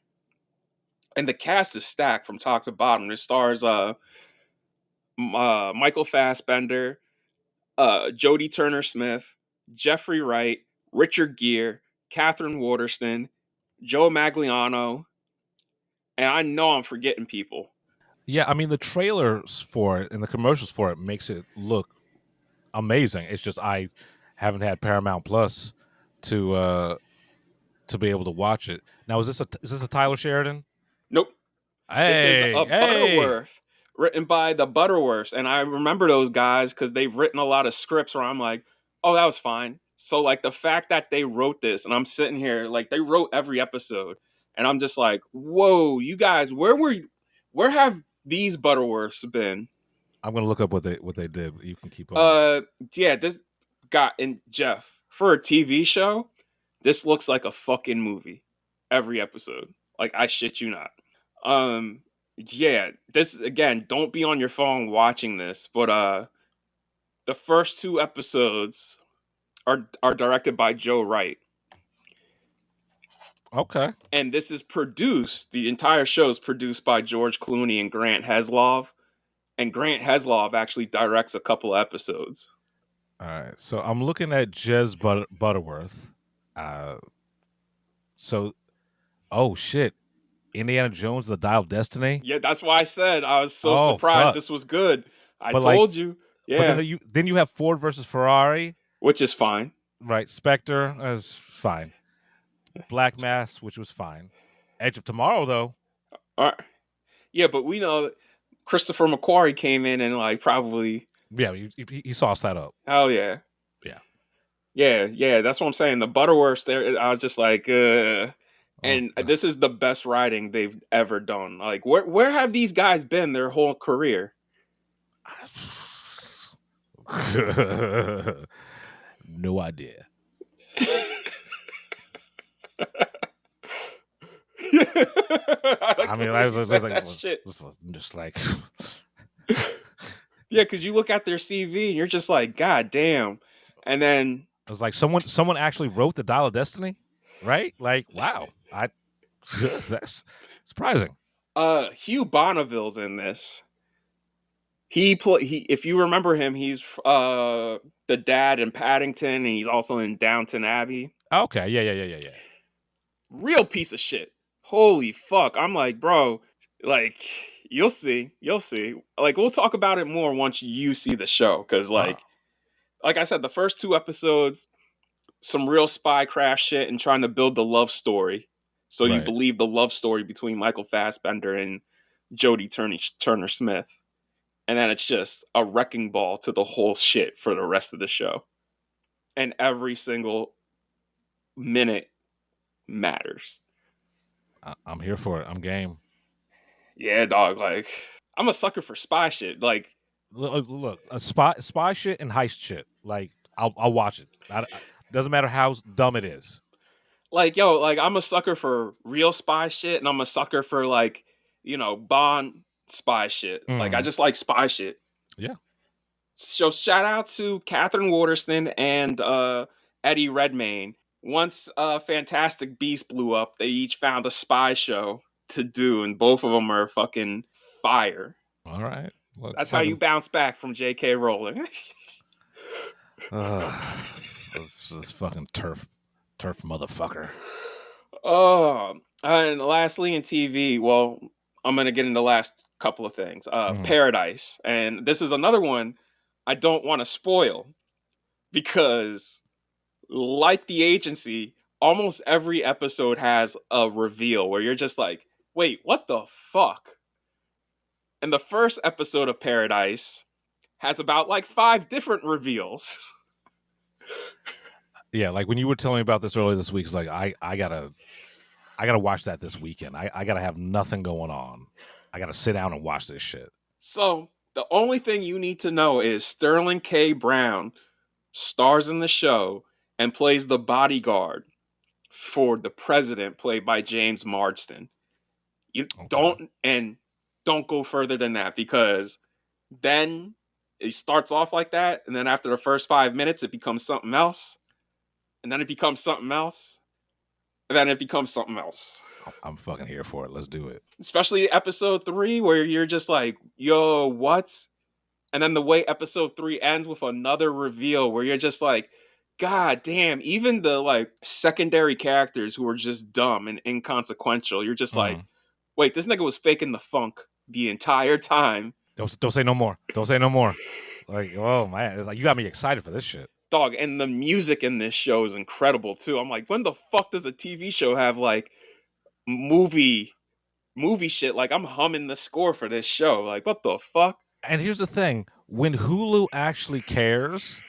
And the cast is stacked from top to bottom. It stars Michael Fassbender, Jodie Turner-Smith, Jeffrey Wright, Richard Gere, Catherine Waterston, Joe Magliano, and I know I'm forgetting people. Yeah, I mean, the trailers for it and the commercials for it makes it look amazing. It's just I haven't had Paramount Plus to be able to watch it. Now, is this a Tyler Sheridan? Nope. This is a Butterworth, written by the Butterworths. And I remember those guys because they've written a lot of scripts where I'm like, oh, that was fine. So, like, the fact that they wrote this, and I'm sitting here, like, they wrote every episode. And I'm just like, whoa, you guys, where have these Butterworths been? I'm going to look up what they did. You can keep on. Yeah, this got, and Jeff, for a TV show, this looks like a fucking movie. Every episode. Like, I shit you not. Yeah, this, again, don't be on your phone watching this, but the first 2 episodes are directed by Joe Wright. Okay. And this is the entire show is produced by George Clooney and Grant Heslov. And Grant Heslov actually directs a couple of episodes. All right. So I'm looking at Jez Butterworth. Oh shit. Indiana Jones and the Dial of Destiny? Yeah, that's why I said I was so surprised this was good. I told you. Yeah. But then you have Ford versus Ferrari. Which is fine. Right. Spectre is fine. Black Mass, which was fine. Edge of Tomorrow, though. All right. Yeah, but we know Christopher McQuarrie came in and like probably he sauced that up. hell yeah. Yeah, that's what I'm saying. The Butterworths there, I was just like, and this is the best writing they've ever done. Like, where have these guys been their whole career? No idea. I mean, I was like, just like, yeah, because you look at their CV and you're just like, God damn. And then it was like someone actually wrote the Dial of Destiny, right? Like, wow, that's surprising. Hugh Bonneville's in this. He if you remember him, he's the dad in Paddington, and he's also in Downton Abbey. Okay, yeah. Real piece of shit. Holy fuck. I'm like, bro, like, you'll see. Like, we'll talk about it more once you see the show. Because, like I said, the first 2 episodes, some real spycraft shit and trying to build the love story. So you believe the love story between Michael Fassbender and Jodie Turner-Smith. And then it's just a wrecking ball to the whole shit for the rest of the show. And every single minute matters. I'm here for it. I'm game. Yeah, dog. Like, I'm a sucker for spy shit. Like, look, a spy shit and heist shit. Like, I'll watch it. Doesn't matter how dumb it is. Like, yo, like, I'm a sucker for real spy shit, and I'm a sucker for, like, you know, Bond spy shit. Like, I just like spy shit. Yeah. So shout out to Catherine Waterston and Eddie Redmayne. Once Fantastic Beasts blew up, they each found a spy show to do, and both of them are fucking fire. All right. Look, that's how you bounce back from J.K. Rowling. This fucking turf motherfucker. And lastly in TV, well, I'm going to get into the last couple of things. Paradise. And this is another one I don't want to spoil because, like The Agency, almost every episode has a reveal where you're just like, wait, what the fuck? And the first episode of Paradise has about like 5 different reveals. Yeah, like when you were telling me about this earlier this week, it's like I gotta watch that this weekend. I gotta have nothing going on. I gotta sit down and watch this shit. So the only thing you need to know is Sterling K. Brown stars in the show and plays the bodyguard for the president, played by James Marsden. You don't go further than that, because then it starts off like that, and then after the first 5 minutes, it becomes something else, and then it becomes something else, and then it becomes something else. I'm fucking here for it. Let's do it. Especially episode 3, where you're just like, yo, what? And then the way episode 3 ends with another reveal where you're just like, God damn, even the like secondary characters who are just dumb and inconsequential, you're just like, wait, this nigga was faking the funk the entire time. Don't say no more. Don't say no more. Like, oh man, it's like you got me excited for this shit. Dog, and the music in this show is incredible too. I'm like, when the fuck does a TV show have like movie shit? Like, I'm humming the score for this show. Like, what the fuck? And here's the thing: when Hulu actually cares,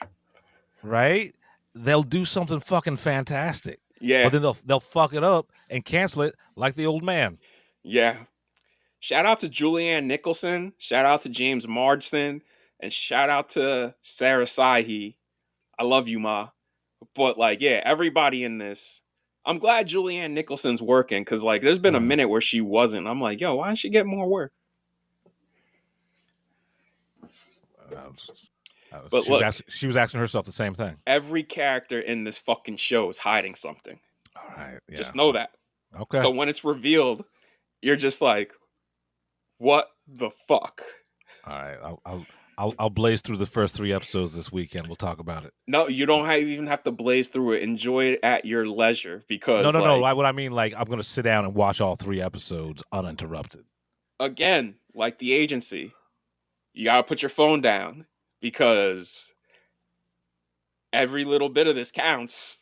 right? They'll do something fucking fantastic. Yeah. But then they'll fuck it up and cancel it like the old man. Yeah. Shout out to Julianne Nicholson. Shout out to James Marsden. And shout out to Sarah Sahi. I love you, Ma. But, like, yeah, everybody in this. I'm glad Julianne Nicholson's working, because, like, there's been a minute where she wasn't. I'm like, yo, why didn't she get more work? But she was asking herself the same thing. Every character in this fucking show is hiding something. All right. Yeah. Just know that. Okay. So when it's revealed, you're just like, what the fuck? All right. I'll blaze through the first 3 episodes this weekend. We'll talk about it. No, you don't even have to blaze through it. Enjoy it at your leisure, because no. What I mean, like, I'm going to sit down and watch all 3 episodes uninterrupted. Again, like The Agency, you got to put your phone down, because every little bit of this counts.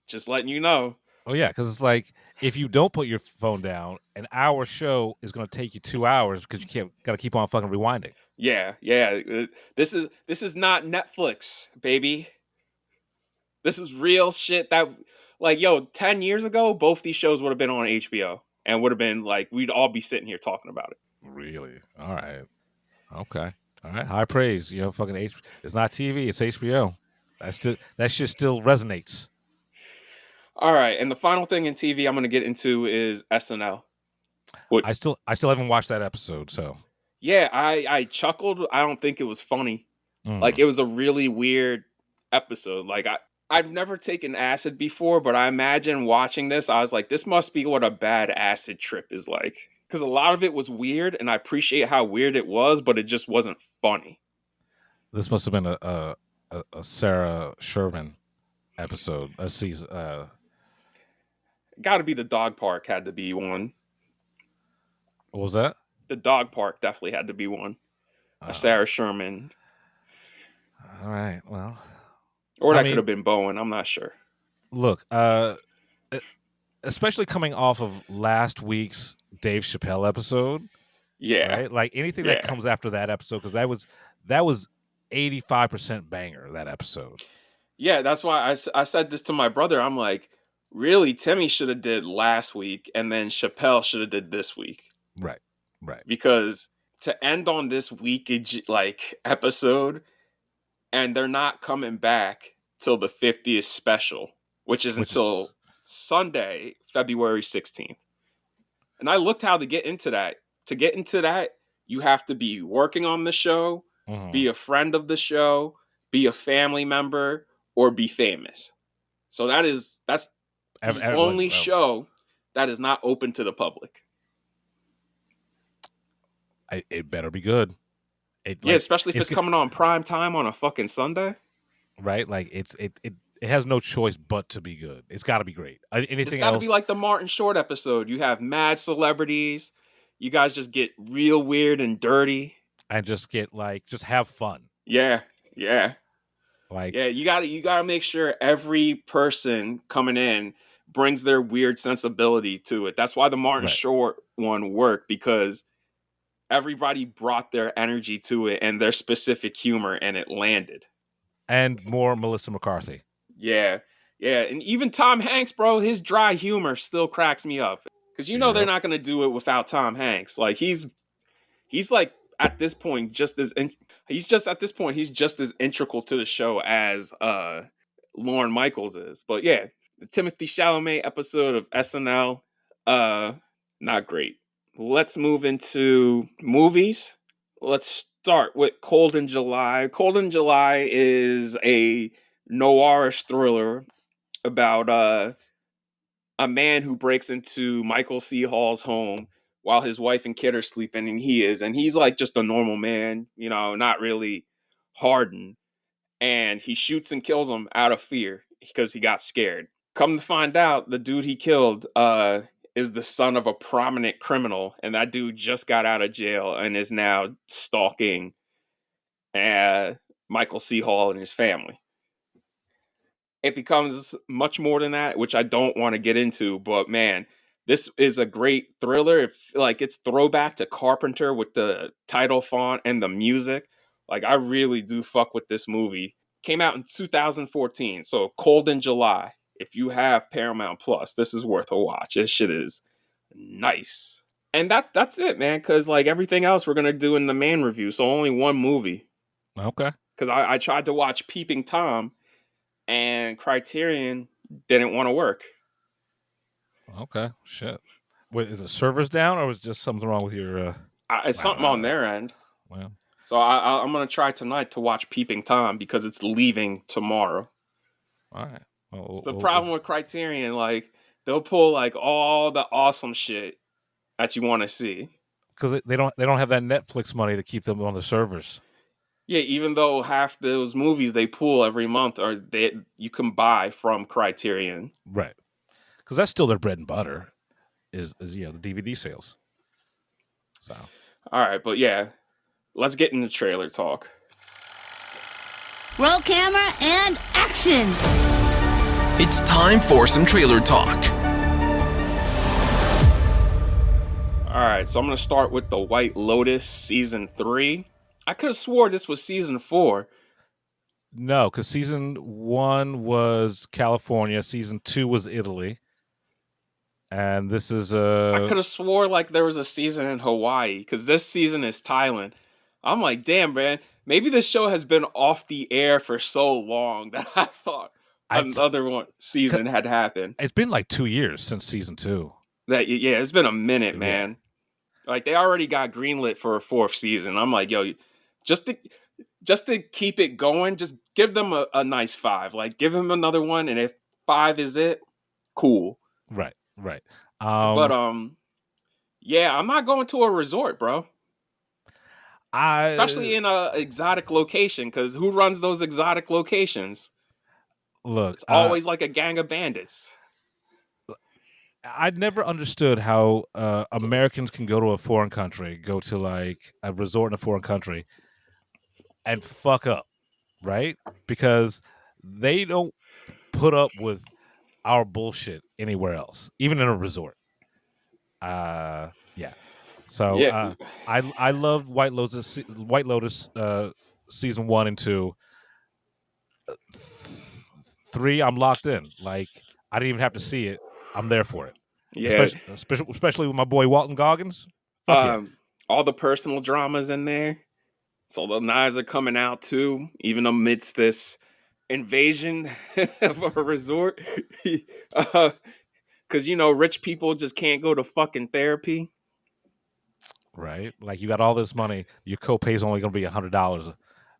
Just letting you know. Oh yeah, because it's like if you don't put your phone down, an hour show is going to take you 2 hours because you got to keep on fucking rewinding. Yeah. This is not Netflix, baby. This is real shit that, like, 10 years ago, both these shows would have been on HBO and would have been like, we'd all be sitting here talking about it. Really? All right. Okay. All right. High praise. Fucking it's not TV. It's HBO. That shit still resonates. All right. And the final thing in TV I'm going to get into is SNL. I still haven't watched that episode. So yeah, I chuckled. I don't think it was funny. Like, it was a really weird episode. Like, I've never taken acid before, but I imagine watching this, I was like, this must be what a bad acid trip is like. Because a lot of it was weird, and I appreciate how weird it was, but it just wasn't funny. This must have been a Sarah Sherman episode. A season. Got to be the dog park had to be one. What was that? The dog park definitely had to be one. A Sarah Sherman. All right. Well. Or that could have been Bowen. I'm not sure. Look, especially coming off of last week's Dave Chappelle episode. Yeah. Right? Like anything that comes after that episode, because that was 85% banger, that episode. Yeah, that's why I said this to my brother. I'm like, really, Timmy should have did last week, and then Chappelle should have did this week. Right. Because to end on this weekage episode, and they're not coming back till the 50th special, which is until Sunday, February 16th. And I looked how to get into that. To get into that, you have to be working on the show, be a friend of the show, be a family member, or be famous. So that's the only show that is not open to the public. It better be good. Especially if it's coming on prime time on a fucking Sunday. Right? Like it has no choice but to be good. It's got to be great. It's got to be like the Martin Short episode. You have mad celebrities. You guys just get real weird and dirty. And just have fun. Yeah. Like, you gotta make sure every person coming in brings their weird sensibility to it. That's why the Martin Short one worked, because everybody brought their energy to it and their specific humor, and it landed. And more Melissa McCarthy. Yeah. And even Tom Hanks, bro, his dry humor still cracks me up. Because they're not going to do it without Tom Hanks. Like, he's like, at this point, he's just as integral to the show as Lorne Michaels is. But yeah, the Timothee Chalamet episode of SNL, not great. Let's move into movies. Let's start with Cold in July. Cold in July is a noirish thriller about a man who breaks into Michael C. Hall's home while his wife and kid are sleeping, and he's like just a normal man, not really hardened. And he shoots and kills him out of fear because he got scared. Come to find out, the dude he killed is the son of a prominent criminal, and that dude just got out of jail and is now stalking Michael C. Hall and his family. It becomes much more than that, which I don't want to get into, but man, this is a great thriller. It's throwback to Carpenter with the title font and the music. Like, I really do fuck with this movie. Came out in 2014, so Cold in July. If you have Paramount Plus, this is worth a watch. This shit is nice. And that's it, man, because everything else we're going to do in the main review, so only one movie. Okay. Because I tried to watch Peeping Tom, and Criterion didn't want to work. Okay, shit. Wait, is the servers down, or was just something wrong with your... It's something on their end. Well, so I'm going to try tonight to watch Peeping Tom, because it's leaving tomorrow. All right. It's the problem with Criterion. They'll pull all the awesome shit that you want to see. Because they don't have that Netflix money to keep them on the servers. Yeah, even though half those movies they pull every month you can buy from Criterion. Right. Because that's still their bread and butter, is the DVD sales. So. All right, but yeah, let's get into trailer talk. Roll camera and action! It's time for some trailer talk. All right, so I'm gonna start with the White Lotus season 3. I could have swore this was season 4. No, because season 1 was California, season 2 was Italy, and this is I could have swore like there was a season in Hawaii because this season is Thailand. I'm like, damn, man, maybe this show has been off the air for so long that I thought another season had happened. It's been like 2 years since season 2. Yeah, it's been a minute, man. Like they already got greenlit for a 4th season. I'm like, yo, just to keep it going, just give them a nice 5. Like give them another one, and if 5 is it, cool. Right. But yeah, I'm not going to a resort, bro. Especially in a exotic location, because who runs those exotic locations? Look, it's always like a gang of bandits. I never understood how Americans can go to a foreign country, go to like a resort in a foreign country, and fuck up, right? Because they don't put up with our bullshit anywhere else, even in a resort. Yeah. So Yeah. I loved White Lotus. White Lotus season 1 and 2. 3, I'm locked in. Like I didn't even have to see it. I'm there for it. Yeah. Especially with my boy Walton Goggins. Fuck yeah. All the personal dramas in there. So the knives are coming out too, even amidst this invasion of a resort. Because rich people just can't go to fucking therapy. Right, like you got all this money, your copay is only going to be $100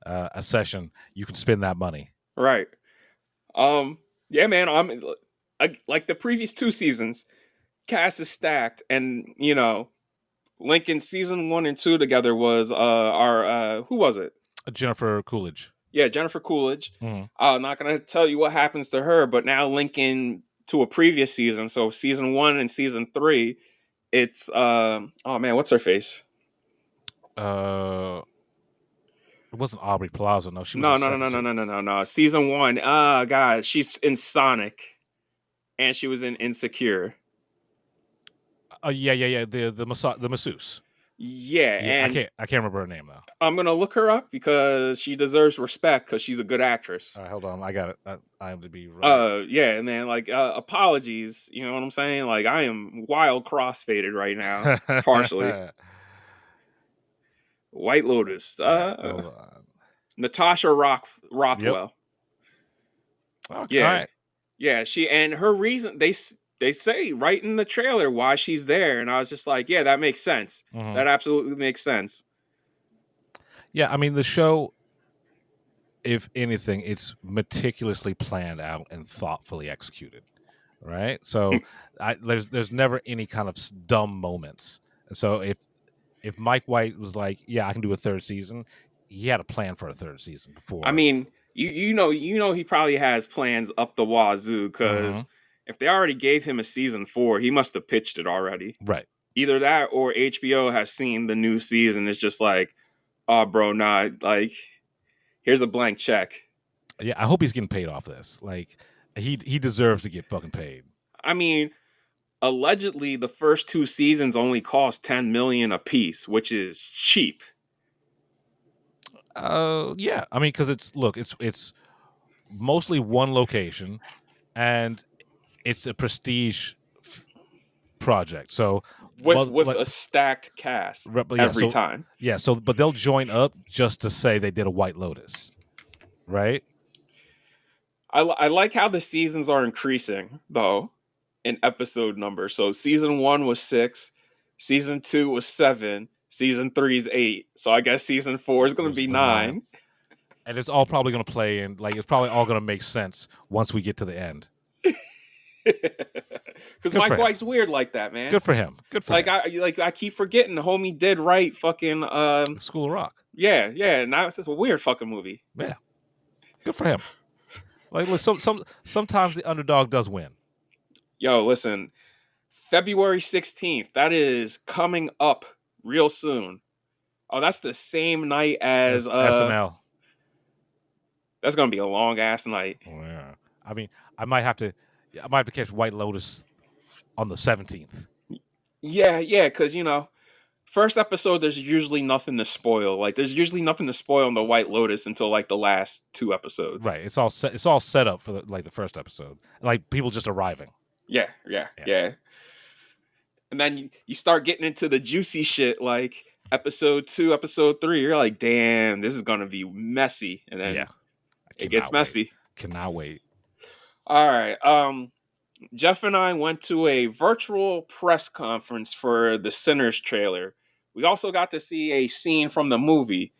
a session. You can spend that money. Right. Yeah, man. I'm like the previous 2 seasons. Cast is stacked, and linking season 1 and 2 together was our who was it? Jennifer Coolidge. Yeah, Jennifer Coolidge. Mm-hmm. I'm not gonna tell you what happens to her, but now linking to a previous season, so season 1 and season 3, it's oh man, what's her face? It wasn't Aubrey Plaza. No, she was no. Season 1. God, she's in Sonic, and she was in Insecure. Yeah. The masseuse. Yeah, and I can't remember her name though. I'm gonna look her up because she deserves respect because she's a good actress. All right, hold on, I got it. I am to be right. Yeah, man. Like, apologies. You know what I'm saying? Like, I am wild crossfaded right now, partially. White Lotus. Hold on. Natasha Rothwell. Yep. Okay. Yeah, right. Yeah. She and her reason they say right in the trailer why she's there, and I was just like, yeah, that makes sense. Mm-hmm. That absolutely makes sense. Yeah, I mean the show, if anything, it's meticulously planned out and thoughtfully executed, right? So there's never any kind of dumb moments. So if Mike White was like, yeah, I can do a 3rd season, he had a plan for a 3rd season before. I mean, you know he probably has plans up the wazoo because if they already gave him a season 4, he must have pitched it already. Right. Either that or HBO has seen the new season. It's just like, oh, bro, nah, like, here's a blank check. Yeah, I hope he's getting paid off this. Like, he deserves to get fucking paid. I mean, allegedly, the first 2 seasons only cost $10 million a piece, which is cheap. Yeah. I mean, because it's mostly one location, and it's a prestige project. So with a stacked cast every time. Yeah. So, but they'll join up just to say they did a White Lotus, right? I like how the seasons are increasing though in episode numbers. So season 1 was 6, season 2 was 7, season 3 is 8. So I guess season 4 is going to be 9. And it's all probably going to play in, like, it's probably all going to make sense once we get to the end. Because Mike White's weird like that, man. Good for him. I keep forgetting the homie did write fucking School of Rock. Yeah. Now it's just a weird fucking movie. Yeah. Good for him. Like, sometimes the underdog does win. Yo, listen, February 16th. That is coming up real soon. Oh, that's the same night as SNL. That's gonna be a long ass night. Oh, yeah. I mean, I might have to catch White Lotus on the 17th. Yeah, because first episode there's usually nothing to spoil. Like there's usually nothing to spoil in the White Lotus until like the last 2 episodes. Right. It's all set. It's all set up for the first episode. Like people just arriving. Yeah. And then you start getting into the juicy shit like episode 2, episode 3. You're like, damn, this is gonna be messy, and then it gets messy. Cannot wait. All right. Jeff and I went to a virtual press conference for the Sinners trailer. We also got to see a scene from the movie.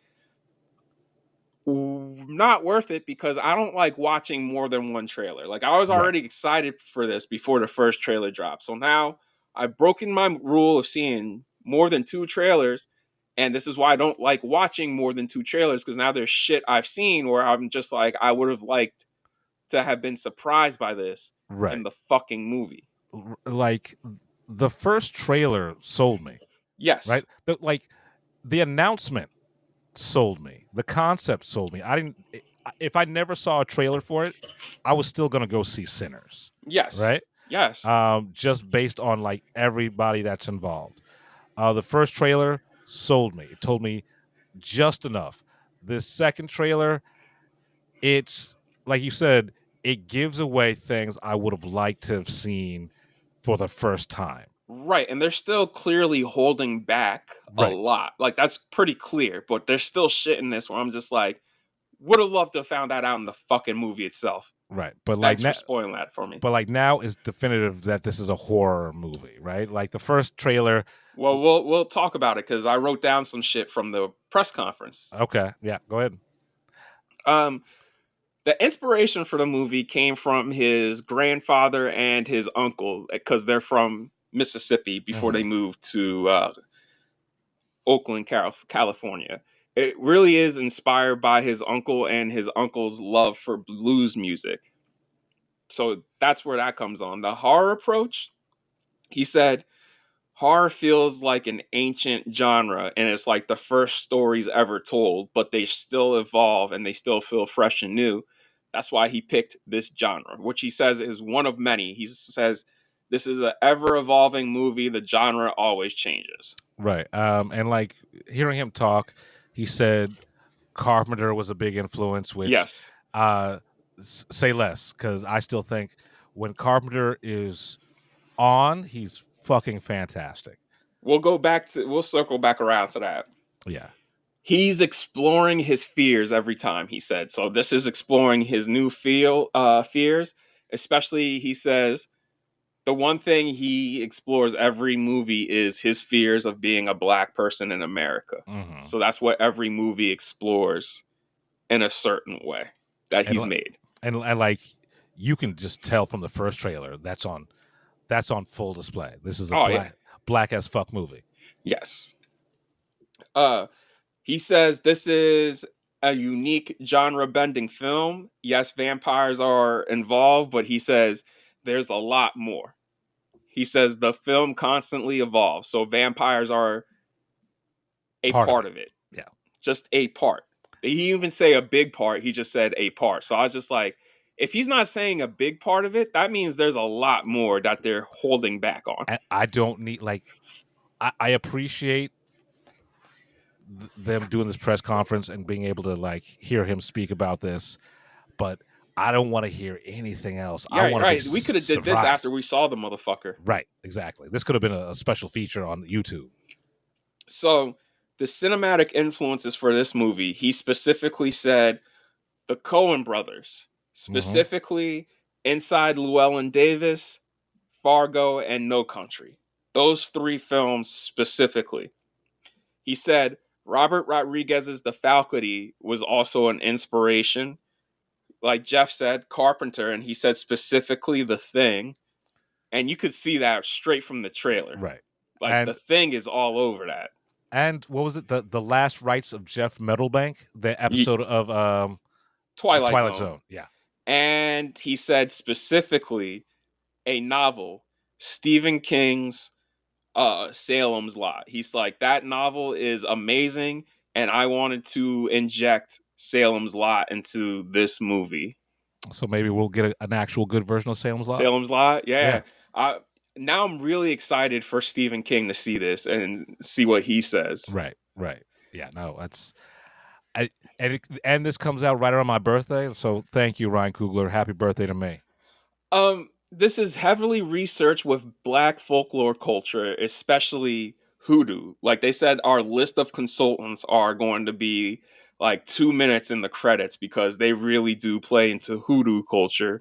Not worth it because I don't like watching more than one trailer. Like I was already excited for this before the first trailer dropped. So now I've broken my rule of seeing more than 2 trailers. And this is why I don't like watching more than 2 trailers, because now there's shit I've seen where I'm just like, I would have liked to have been surprised by this in the fucking movie. Like the first trailer sold me. Yes. Right? The announcement sold me. The concept sold me. If I never saw a trailer for it, I was still going to go see Sinners. Yes. Right? Yes. Just based on like everybody that's involved. The first trailer sold me. It told me just enough. This second trailer, it's like you said, it gives away things I would have liked to have seen for the first time. Right, and they're still clearly holding back a lot. Like, that's pretty clear, but there's still shit in this where I'm just like, would have loved to have found that out in the fucking movie itself. Right, but thanks for spoiling that for me. But like now is definitive that this is a horror movie, right? Like the first trailer. Well, we'll talk about it because I wrote down some shit from the press conference. Okay, yeah, go ahead. The inspiration for the movie came from his grandfather and his uncle because they're from Mississippi before they moved to Oakland, California. It really is inspired by his uncle and his uncle's love for blues music. So that's where that comes on. The horror approach, he said, horror feels like an ancient genre and it's like the first stories ever told, but they still evolve and they still feel fresh and new. That's why he picked this genre, which he says is one of many. He says, this is an ever-evolving movie. The genre always changes. Right. And like hearing him talk, he said Carpenter was a big influence, which yes. Say less, because I still think when Carpenter is on, he's fucking fantastic. We'll circle back around to that. Yeah. He's exploring his fears every time, he said. So this is exploring his new fears. Especially, he says, the one thing he explores every movie is his fears of being a black person in America. Mm-hmm. So that's what every movie explores in a certain way that he's made. And like, you can just tell from the first trailer, that's on full display. This is a black as fuck movie. Yes. He says this is a unique genre-bending film. Yes, vampires are involved, but he says there's a lot more. He says the film constantly evolves, so vampires are a part of it. Yeah. Just a part. He even say a big part. He just said a part. So I was just like, if he's not saying a big part of it, that means there's a lot more that they're holding back on. And I don't need, like, I appreciate them doing this press conference and being able to like hear him speak about this, but I don't want to hear anything else. Yeah, I want right. to be We could have did this after we saw the motherfucker. Right, exactly. This could have been a special feature on YouTube. So the cinematic influences for this movie, he specifically said the Coen brothers, specifically Inside Llewellyn Davis, Fargo, and No Country. Those 3 films specifically. He said Robert Rodriguez's The Faculty was also an inspiration. Like Jeff said, Carpenter, and he said specifically The Thing. And you could see that straight from the trailer. Right. Like The Thing is all over that. And what was it? The Last Rites of Jeff Meadowbank? The episode of Twilight Zone. Yeah. And he said specifically a novel, Stephen King's Salem's Lot. He's like, that novel is amazing, and I wanted to inject Salem's Lot into this movie. So maybe we'll get an actual good version of Salem's Lot. Salem's Lot, yeah. now I'm really excited for Stephen King to see this and see what he says. Right. Yeah, no, and this comes out right around my birthday, so thank you, Ryan Coogler. Happy birthday to me. This is heavily researched with Black folklore culture, especially hoodoo. Like they said, our list of consultants are going to be like 2 minutes in the credits because they really do play into hoodoo culture.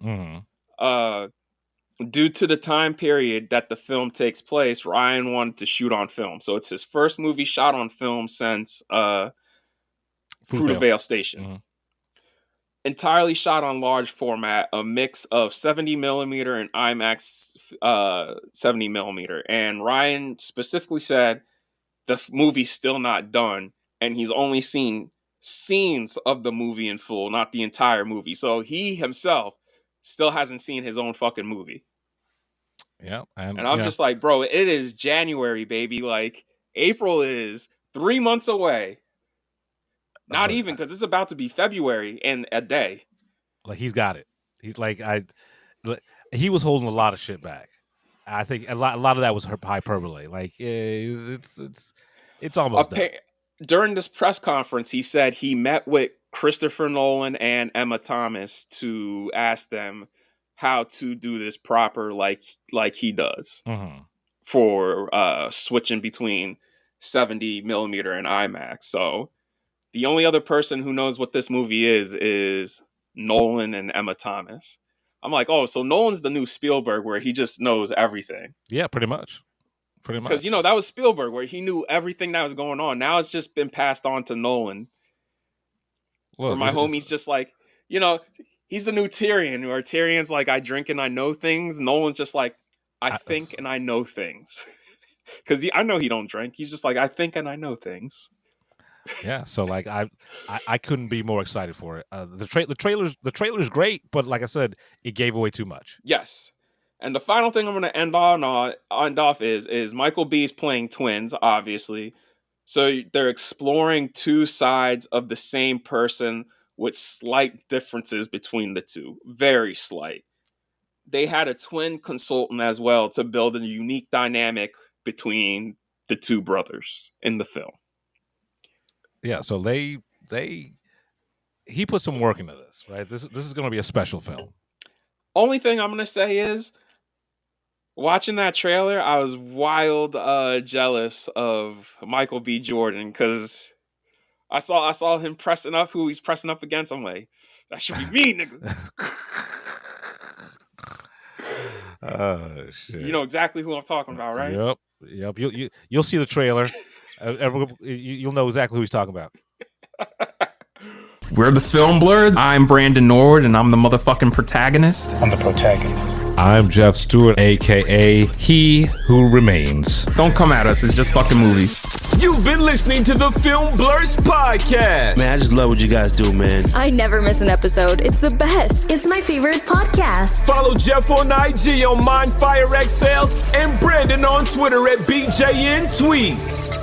Due to the time period that the film takes place, Ryan wanted to shoot on film. So it's his first movie shot on film since Fruitvale Station. Entirely shot on large format, a mix of 70 millimeter and IMAX 70 millimeter. And Ryan specifically said the movie's still not done, and he's only seen scenes of the movie in full, not the entire movie. So he himself still hasn't seen his own fucking movie. Yeah. And I'm just like, bro, it is January, baby. Like, April is 3 months away. Not even, because it's about to be February in a day. Like, he's got it. He's like, he was holding a lot of shit back. I think a lot of that was hyperbole. Like, it's almost done. During this press conference, he said he met with Christopher Nolan and Emma Thomas to ask them how to do this proper, like he does, for switching between 70 millimeter and IMAX. So the only other person who knows what this movie is Nolan and Emma Thomas. I'm like, oh, so Nolan's the new Spielberg where he just knows everything. Yeah, pretty much. Because, that was Spielberg where he knew everything that was going on. Now it's just been passed on to Nolan. Where my homie's just like, he's the new Tyrion, where Tyrion's like, I drink and I know things. Nolan's just like, I think and I know things. Because I know he don't drink. He's just like, I think and I know things. Yeah, so like I couldn't be more excited for it. The trailer's great, but like I said, it gave away too much. Yes, and the final thing I'm going to end off is Michael B's playing twins, obviously. So they're exploring two sides of the same person with slight differences between the two, very slight. They had a twin consultant as well to build a unique dynamic between the two brothers in the film. Yeah, so he put some work into this, right? This is going to be a special film. Only thing I'm going to say is, watching that trailer, I was wild jealous of Michael B. Jordan because I saw him pressing up who he's pressing up against. I'm like, that should be me, nigga. Oh shit! You know exactly who I'm talking about, right? Yep. You'll see the trailer. You'll know exactly who he's talking about. We're the Film Blurs. I'm Brandon Norwood, and I'm the motherfucking protagonist. I'm the protagonist. I'm Jeff Stewart, a.k.a. He Who Remains. Don't come at us. It's just fucking movies. You've been listening to the Film Blurs podcast. Man, I just love what you guys do, man. I never miss an episode. It's the best. It's my favorite podcast. Follow Jeff on IG on MindFire XL and Brandon on Twitter at BJN Tweets.